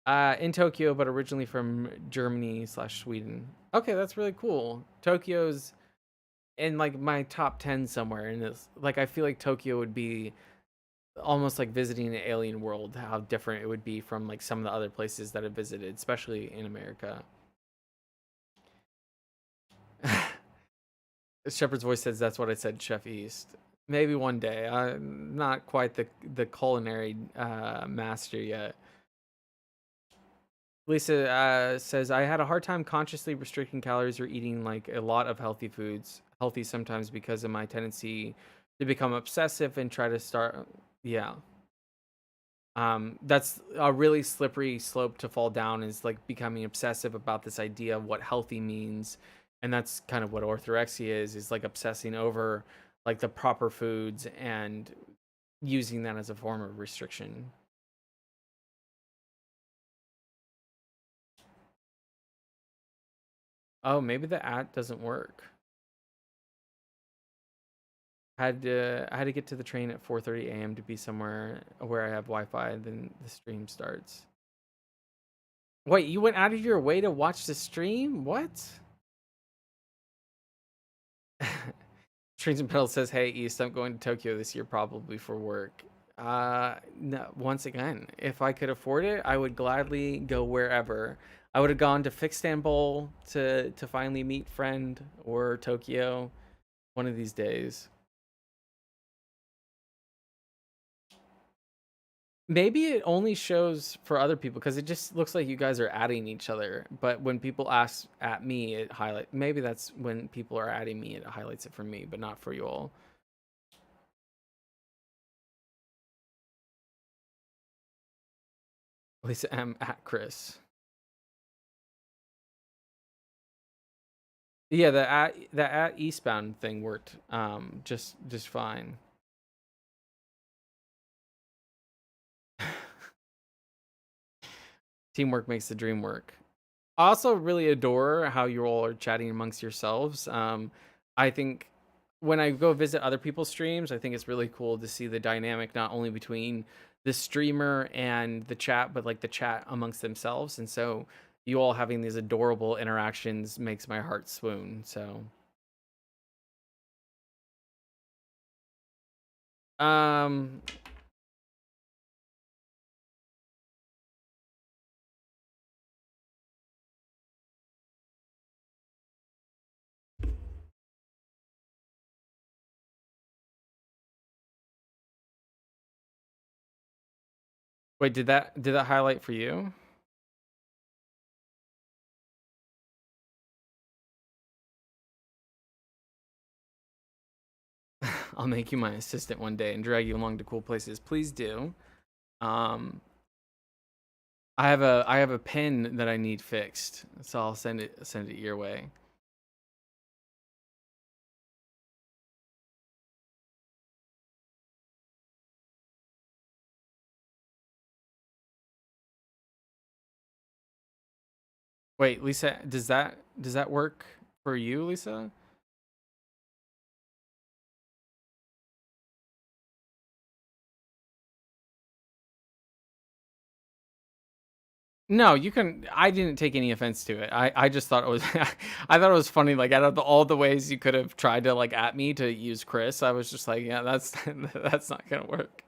In Tokyo, but originally from Germany/Sweden. Okay, that's really cool. Tokyo's in like my top 10 somewhere in this. Like I feel like Tokyo would be almost like visiting an alien world, how different it would be from like some of the other places that I've visited, especially in America. Shepherd's voice says that's what I said, Chef East. Maybe one day. I'm not quite the culinary master yet. Lisa says I had a hard time consciously restricting calories or eating like a lot of healthy foods. Healthy sometimes because of my tendency to become obsessive and try to start. Yeah, that's a really slippery slope to fall down, is like becoming obsessive about this idea of what healthy means. And that's kind of what orthorexia is like obsessing over like the proper foods and using that as a form of restriction. Oh, maybe the at doesn't work. I had to get to the train at 4:30 a.m. to be somewhere where I have Wi-Fi, then the stream starts. Wait, you went out of your way to watch the stream? What? Trains and Pedals says, "Hey East, I'm going to Tokyo this year, probably for work." No, once again, if I could afford it, I would gladly go wherever. I would have gone to Istanbul to finally meet friend, or Tokyo one of these days. Maybe it only shows for other people because it just looks like you guys are adding each other. But when people ask at me, it highlight. Maybe that's when people are adding me, it highlights it for me, but not for you all. At least I'm at Chris. Yeah, the at eastbound thing worked just fine. Teamwork makes the dream work. I also really adore how you all are chatting amongst yourselves. I think when I go visit other people's streams, I think it's really cool to see the dynamic not only between the streamer and the chat, but like the chat amongst themselves. And so you all having these adorable interactions makes my heart swoon. So, um, wait, did that highlight for you? I'll make you my assistant one day and drag you along to cool places. Please do. Um, I have a pin that I need fixed, so I'll send it your way. Wait, Lisa, does that work for you, Lisa? No, you can. I didn't take any offense to it. I just thought it was I thought it was funny. Like out of all the ways you could have tried to like at me to use Chris, I was just like, yeah, that's that's not gonna work.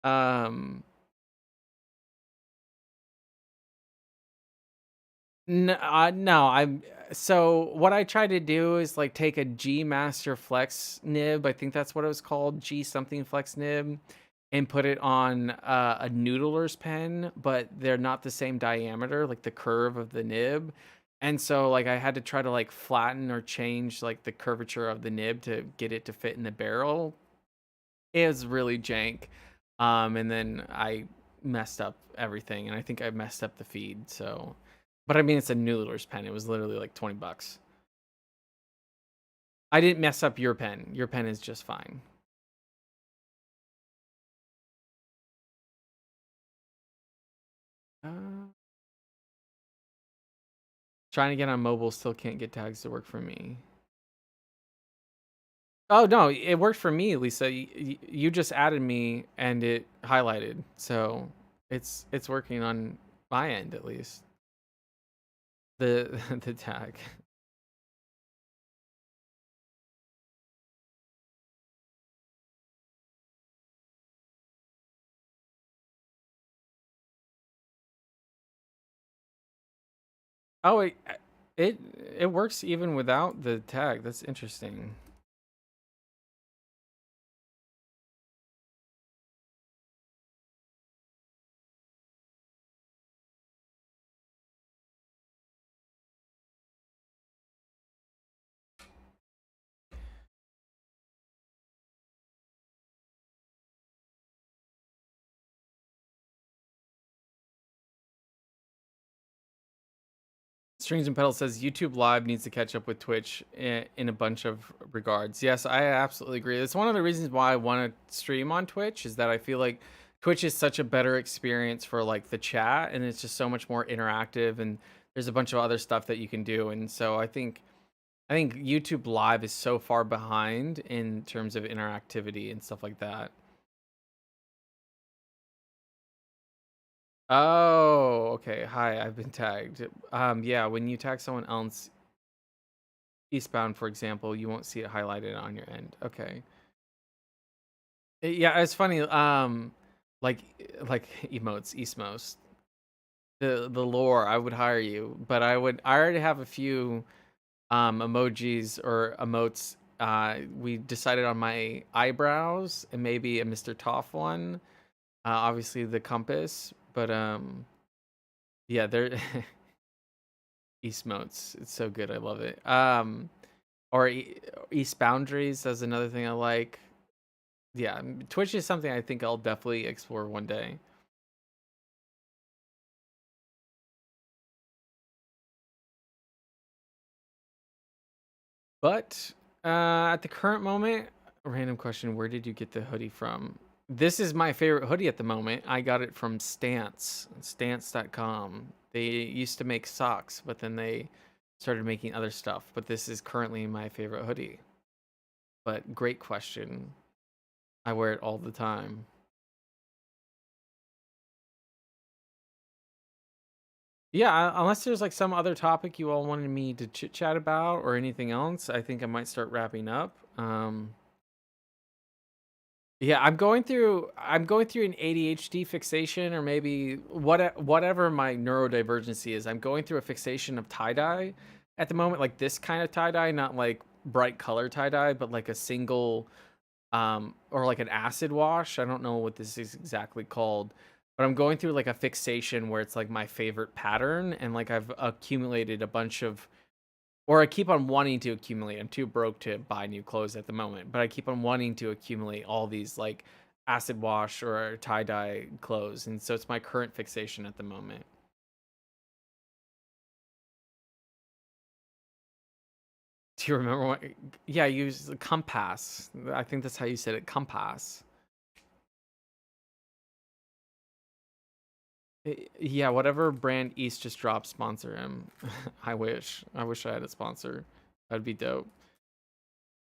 Um, no, no, I'm so what I try to do is like take a G Master Flex nib. I think that's what it was called, G something Flex nib, and put it on a noodler's pen, but they're not the same diameter, like the curve of the nib. And so like I had to try to like flatten or change like the curvature of the nib to get it to fit in the barrel. It was really jank. And then I messed up everything, and I think I messed up the feed. So But I mean, it's a Noodler's pen. It was literally like 20 bucks. I didn't mess up your pen. Your pen is just fine. Uh, Trying to get on mobile, still can't get tags to work for me. Oh no, it worked for me, Lisa. You just added me and it highlighted, so it's working on my end at least. The the tag. Oh, it it works even without the tag. That's interesting. Strings and Pedals says YouTube Live needs to catch up with Twitch in a bunch of regards. Yes, I absolutely agree. That's one of the reasons why I want to stream on Twitch is that I feel like Twitch is such a better experience for like the chat and it's just so much more interactive and there's a bunch of other stuff that you can do. And so I think YouTube Live is so far behind in terms of interactivity and stuff like that. Oh, okay. Hi, I've been tagged. Yeah, when you tag someone else eastbound, for example, you won't see it highlighted on your end. Okay. Yeah, it's funny. Like like emotes, Eastmost. The lore, I would hire you, but I already have a few emojis or emotes. We decided on my eyebrows and maybe a Mr. Toff one. Obviously the compass, but yeah, they're Eastmotes. It's so good. I love it. Or East Boundaries. That's another thing I like. Yeah, Twitch is something I think I'll definitely explore one day. But at the current moment, random question: where did you get the hoodie from? This is my favorite hoodie at the moment. I got it from Stance.com. They used to make socks, but then they started making other stuff. But this is currently my favorite hoodie. But great question. I wear it all the time. Yeah, unless there's like some other topic you all wanted me to chit chat about or anything else, I think I might start wrapping up. Yeah, I'm going through an ADHD fixation or maybe whatever my neurodivergency is. I'm going through a fixation of tie-dye at the moment, like this kind of tie-dye, not like bright color tie-dye, but like a single or like an acid wash. I don't know what this is exactly called, but I'm going through like a fixation where it's like my favorite pattern and like I've accumulated a bunch of or I keep on wanting to accumulate. I'm too broke to buy new clothes at the moment, but I keep on wanting to accumulate all these like acid wash or tie dye clothes, and so it's my current fixation at the moment. Do you remember what? Yeah, use the compass. I think that's how you said it. Compass. Yeah, whatever brand East just dropped, sponsor him. I wish. I wish I had a sponsor. That'd be dope.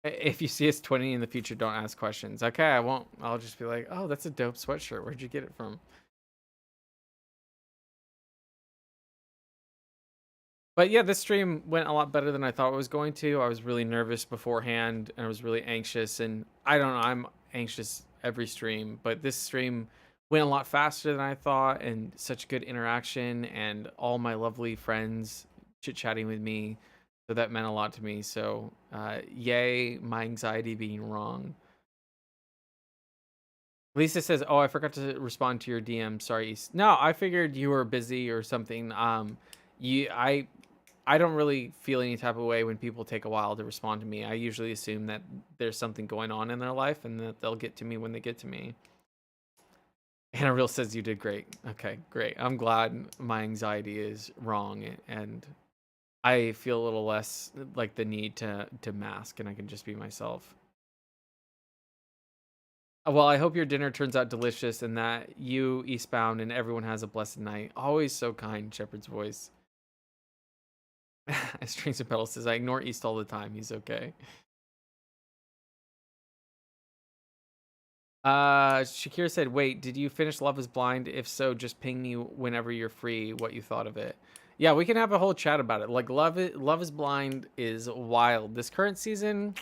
If you see us 20 in the future, don't ask questions. Okay, I won't. I'll just be like, oh, that's a dope sweatshirt. Where'd you get it from? But yeah, this stream went a lot better than I thought it was going to. I was really nervous beforehand and I was really anxious. And I don't know, I'm anxious every stream, but this stream went a lot faster than I thought and such good interaction and all my lovely friends chit chatting with me. So that meant a lot to me. So, yay, my anxiety being wrong. Lisa says, "Oh, I forgot to respond to your DM. Sorry." No, I figured you were busy or something. You, I don't really feel any type of way when people take a while to respond to me. I usually assume that there's something going on in their life and that they'll get to me when they get to me. Hannah Real says you did great. Okay, great. I'm glad my anxiety is wrong and I feel a little less like the need to mask and I can just be myself. Well, I hope your dinner turns out delicious and that you eastbound and everyone has a blessed night. Always so kind, Shepherd's voice. Strings and Pedals says I ignore East all the time. He's okay. Shakira said, "Wait, did you finish Love Is Blind? If so, just ping me whenever you're free what you thought of it." Yeah, we can have a whole chat about it. Like Love Is Blind is wild. This current season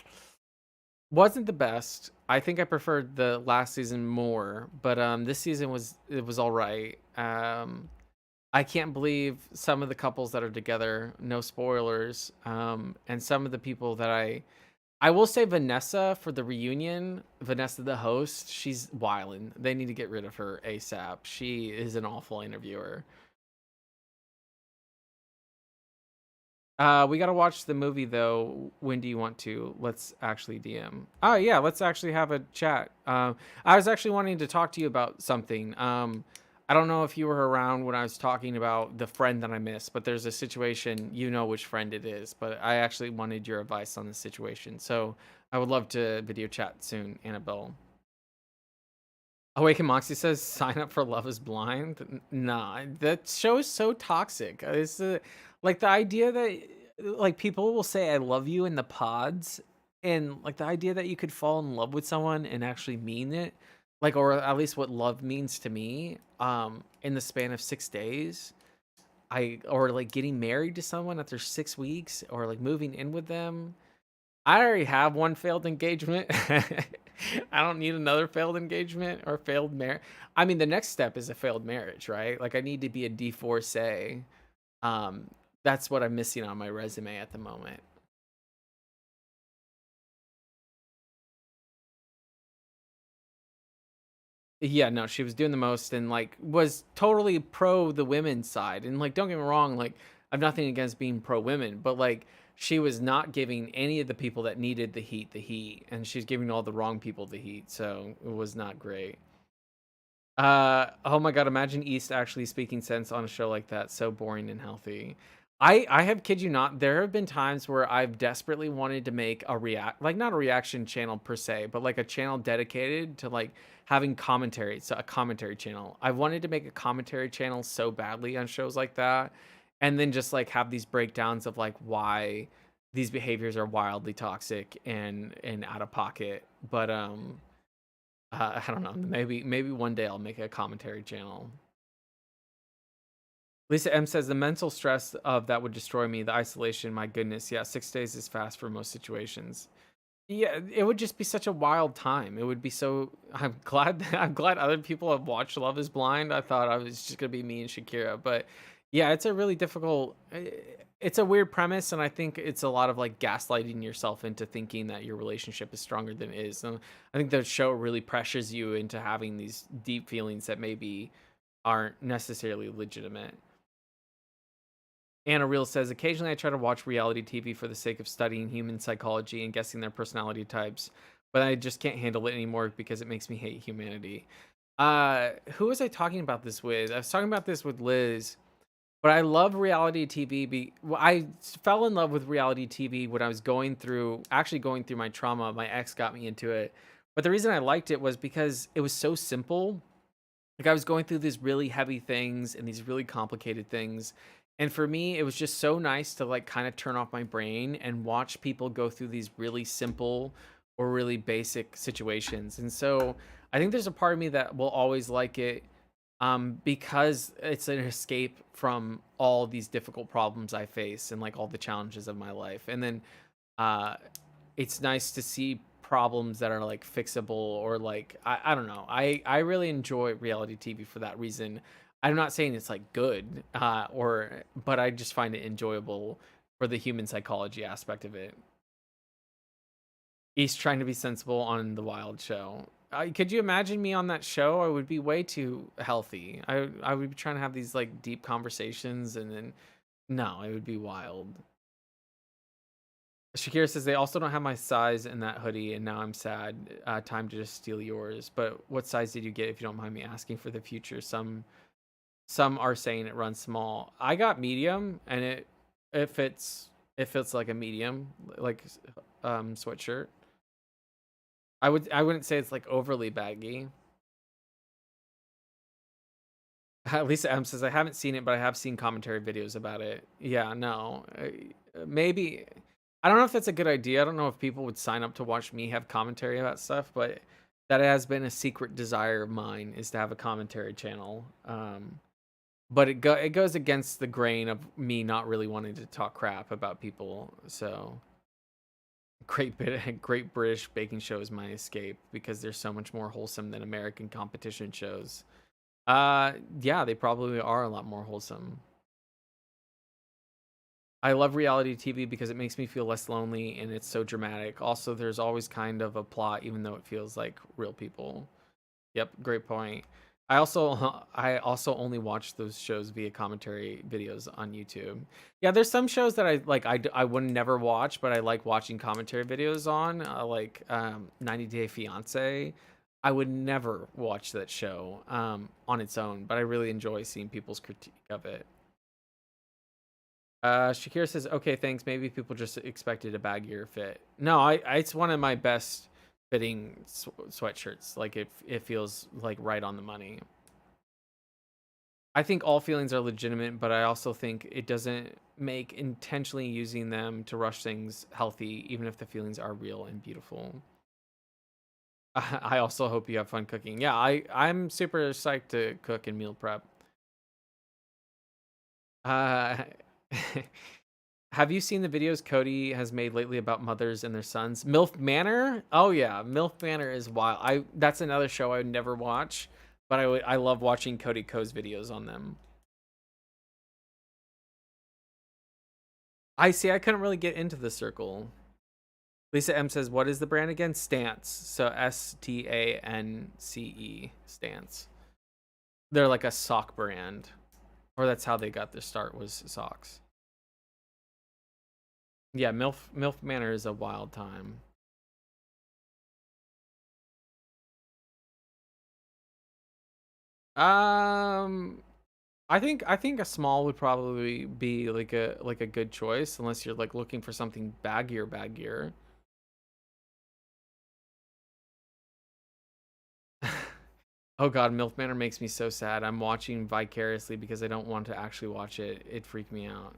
wasn't the best. I think I preferred the last season more, but this season was all right. I can't believe some of the couples that are together, no spoilers. And some of the people that I will say Vanessa for the reunion, Vanessa the host, she's wildin'. They need to get rid of her ASAP. She is an awful interviewer. We gotta watch the movie though. When do you want to? Let's actually DM. Oh yeah, let's actually have a chat. I was actually wanting to talk to you about something. I don't know if you were around when I was talking about the friend that I missed, but there's a situation. You know which friend it is, but I actually wanted your advice on the situation. So I would love to video chat soon, Annabelle. Awaken Moxie says, "Sign up for Love Is Blind." Nah, that show is so toxic. It's like the idea that like people will say "I love you" in the pods, and like the idea that you could fall in love with someone and actually mean it, like or at least what love means to me, in the span of 6 days. Or like getting married to someone after 6 weeks, or like moving in with them. I already have one failed engagement. I don't need another failed engagement or failed marriage. I mean, the next step is a failed marriage, right? Like I need to be a divorcee. Um, that's what I'm missing on my resume at the moment. Yeah, no, she was doing the most and like was totally pro the women's side. And like, don't get me wrong, like I've nothing against being pro women, but like she was not giving any of the people that needed the heat, and she's giving all the wrong people the heat. So it was not great. Oh my god, imagine East actually speaking sense on a show like that. So boring and healthy. I have kid you not, there have been times where I've desperately wanted to make a react like not a reaction channel per se, but like a channel dedicated to like having commentary. So a commentary channel. I wanted to make a commentary channel so badly on shows like that. And then just like have these breakdowns of like why these behaviors are wildly toxic and out of pocket. But I don't know. Maybe one day I'll make a commentary channel. Lisa M says the mental stress of that would destroy me. The isolation, my goodness, yeah, 6 days is fast for most situations. Yeah, it would just be such a wild time. It would be so. I'm glad. I'm glad other people have watched Love Is Blind. I thought I was just gonna be me and Shakira, but yeah, it's a really difficult. It's a weird premise, and I think it's a lot of like gaslighting yourself into thinking that your relationship is stronger than it is. And I think the show really pressures you into having these deep feelings that maybe aren't necessarily legitimate. Anna Real says, occasionally I try to watch reality TV for the sake of studying human psychology and guessing their personality types, but I just can't handle it anymore because it makes me hate humanity. Who was I talking about this with? I was talking about this with Liz, but I love reality TV. I fell in love with reality TV when I was actually going through my trauma. My ex got me into it. But the reason I liked it was because it was so simple. Like I was going through these really heavy things and these really complicated things. And for me, it was just so nice to like kind of turn off my brain and watch people go through these really simple or really basic situations. And so I think there's a part of me that will always like it, because it's an escape from all these difficult problems I face and like all the challenges of my life. And then uh it's nice to see problems that are like fixable, or like I don't know. I really enjoy reality TV for that reason. I'm not saying it's like good, or but I just find it enjoyable for the human psychology aspect of it. He's trying to be sensible on the Wild show. Could you imagine me on that show? I would be way too healthy. I would be trying to have these like deep conversations, and then no, it would be wild. Shakira says they also don't have my size in that hoodie, and now I'm sad. Time to just steal yours. But what size did you get, if you don't mind me asking, for the future? Some are saying it runs small. I got medium, and it fits it fits like a medium, like sweatshirt. I wouldn't say it's like overly baggy. Lisa M says I haven't seen it, but I have seen commentary videos about it. Yeah, no, maybe I don't know if that's a good idea. I don't know if people would sign up to watch me have commentary about stuff, but that has been a secret desire of mine, is to have a commentary channel. But it goes against the grain of me not really wanting to talk crap about people. So Great British Baking Show is my escape, because they're so much more wholesome than American competition shows. Yeah, they probably are a lot more wholesome. I love reality TV because it makes me feel less lonely and it's so dramatic. Also, there's always kind of a plot, even though it feels like real people. Yep, great point. I also only watch those shows via commentary videos on YouTube. Yeah, there's some shows that I like. I would never watch, but I like watching commentary videos on, like 90 Day Fiance. I would never watch that show on its own, but I really enjoy seeing people's critique of it. Shakira says, "Okay, thanks. Maybe people just expected a baggier fit. No, it's one of my best fitting sweatshirts. Like it feels like right on the money. I think all feelings are legitimate, but I also think it doesn't make intentionally using them to rush things healthy, even if the feelings are real and beautiful." I also hope you have fun cooking. Yeah, I'm super psyched to cook and meal prep. Uh, have you seen the videos Cody has made lately about mothers and their sons? MILF Manor? Oh yeah, MILF Manor is wild. I That's another show I would never watch, but I love watching Cody Ko's videos on them. I see. I couldn't really get into the circle. Lisa M says, "What is the brand again?" Stance. So Stance. Stance. They're like a sock brand, or that's how they got their start, was socks. Yeah, MILF Manor is a wild time. Um, I think a small would probably be like a good choice, unless you're like looking for something baggier. Oh god, MILF Manor makes me so sad. I'm watching vicariously because I don't want to actually watch it. It freaked me out.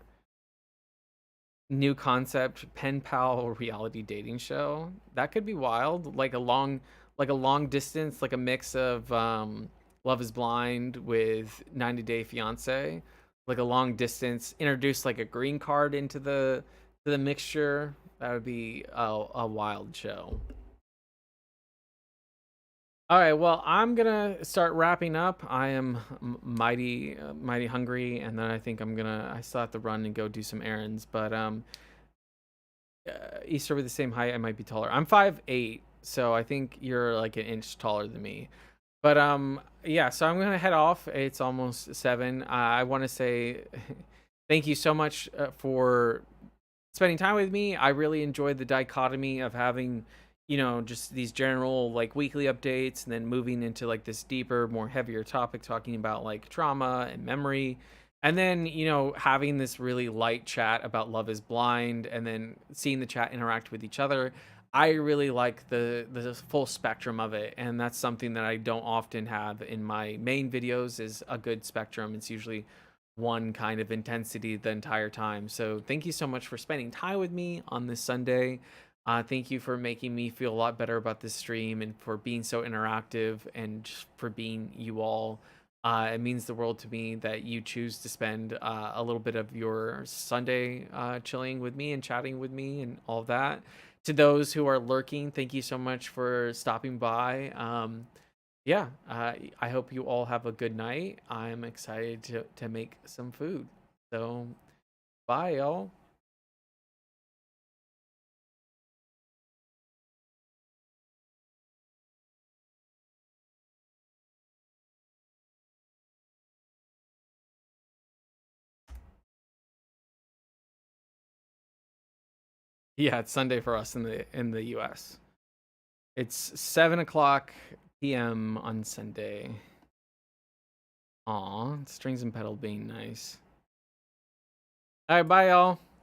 New concept, pen pal reality dating show. That could be wild. Like a long distance, like a mix of Love is Blind with 90 Day Fiance. Like a long distance, introduce like a green card into the mixture. That would be a wild show. All right, well, I'm gonna start wrapping up. I am mighty hungry, and then I think I still have to run and go do some errands. But Easter, with the same height, I might be taller. I'm 5'8", so I think you're like an inch taller than me. But yeah, so I'm gonna head off. It's almost 7. I want to say thank you so much for spending time with me. I really enjoyed the dichotomy of having, just these general like weekly updates, and then moving into like this deeper, more heavier topic, talking about like trauma and memory. And then, having this really light chat about Love is Blind, and then seeing the chat interact with each other. I really like the full spectrum of it, and that's something that I don't often have in my main videos, is a good spectrum. It's usually one kind of intensity the entire time. So thank you so much for spending time with me on this Sunday. Thank you for making me feel a lot better about this stream, and for being so interactive, and just for being you all. It means the world to me that you choose to spend a little bit of your Sunday chilling with me and chatting with me and all that. To those who are lurking, thank you so much for stopping by. Yeah, I hope you all have a good night. I'm excited to make some food. So, bye, y'all. Yeah, it's Sunday for us in the US. It's 7 o'clock p.m. on Sunday. Aw, strings and pedal being nice. All right, bye, y'all.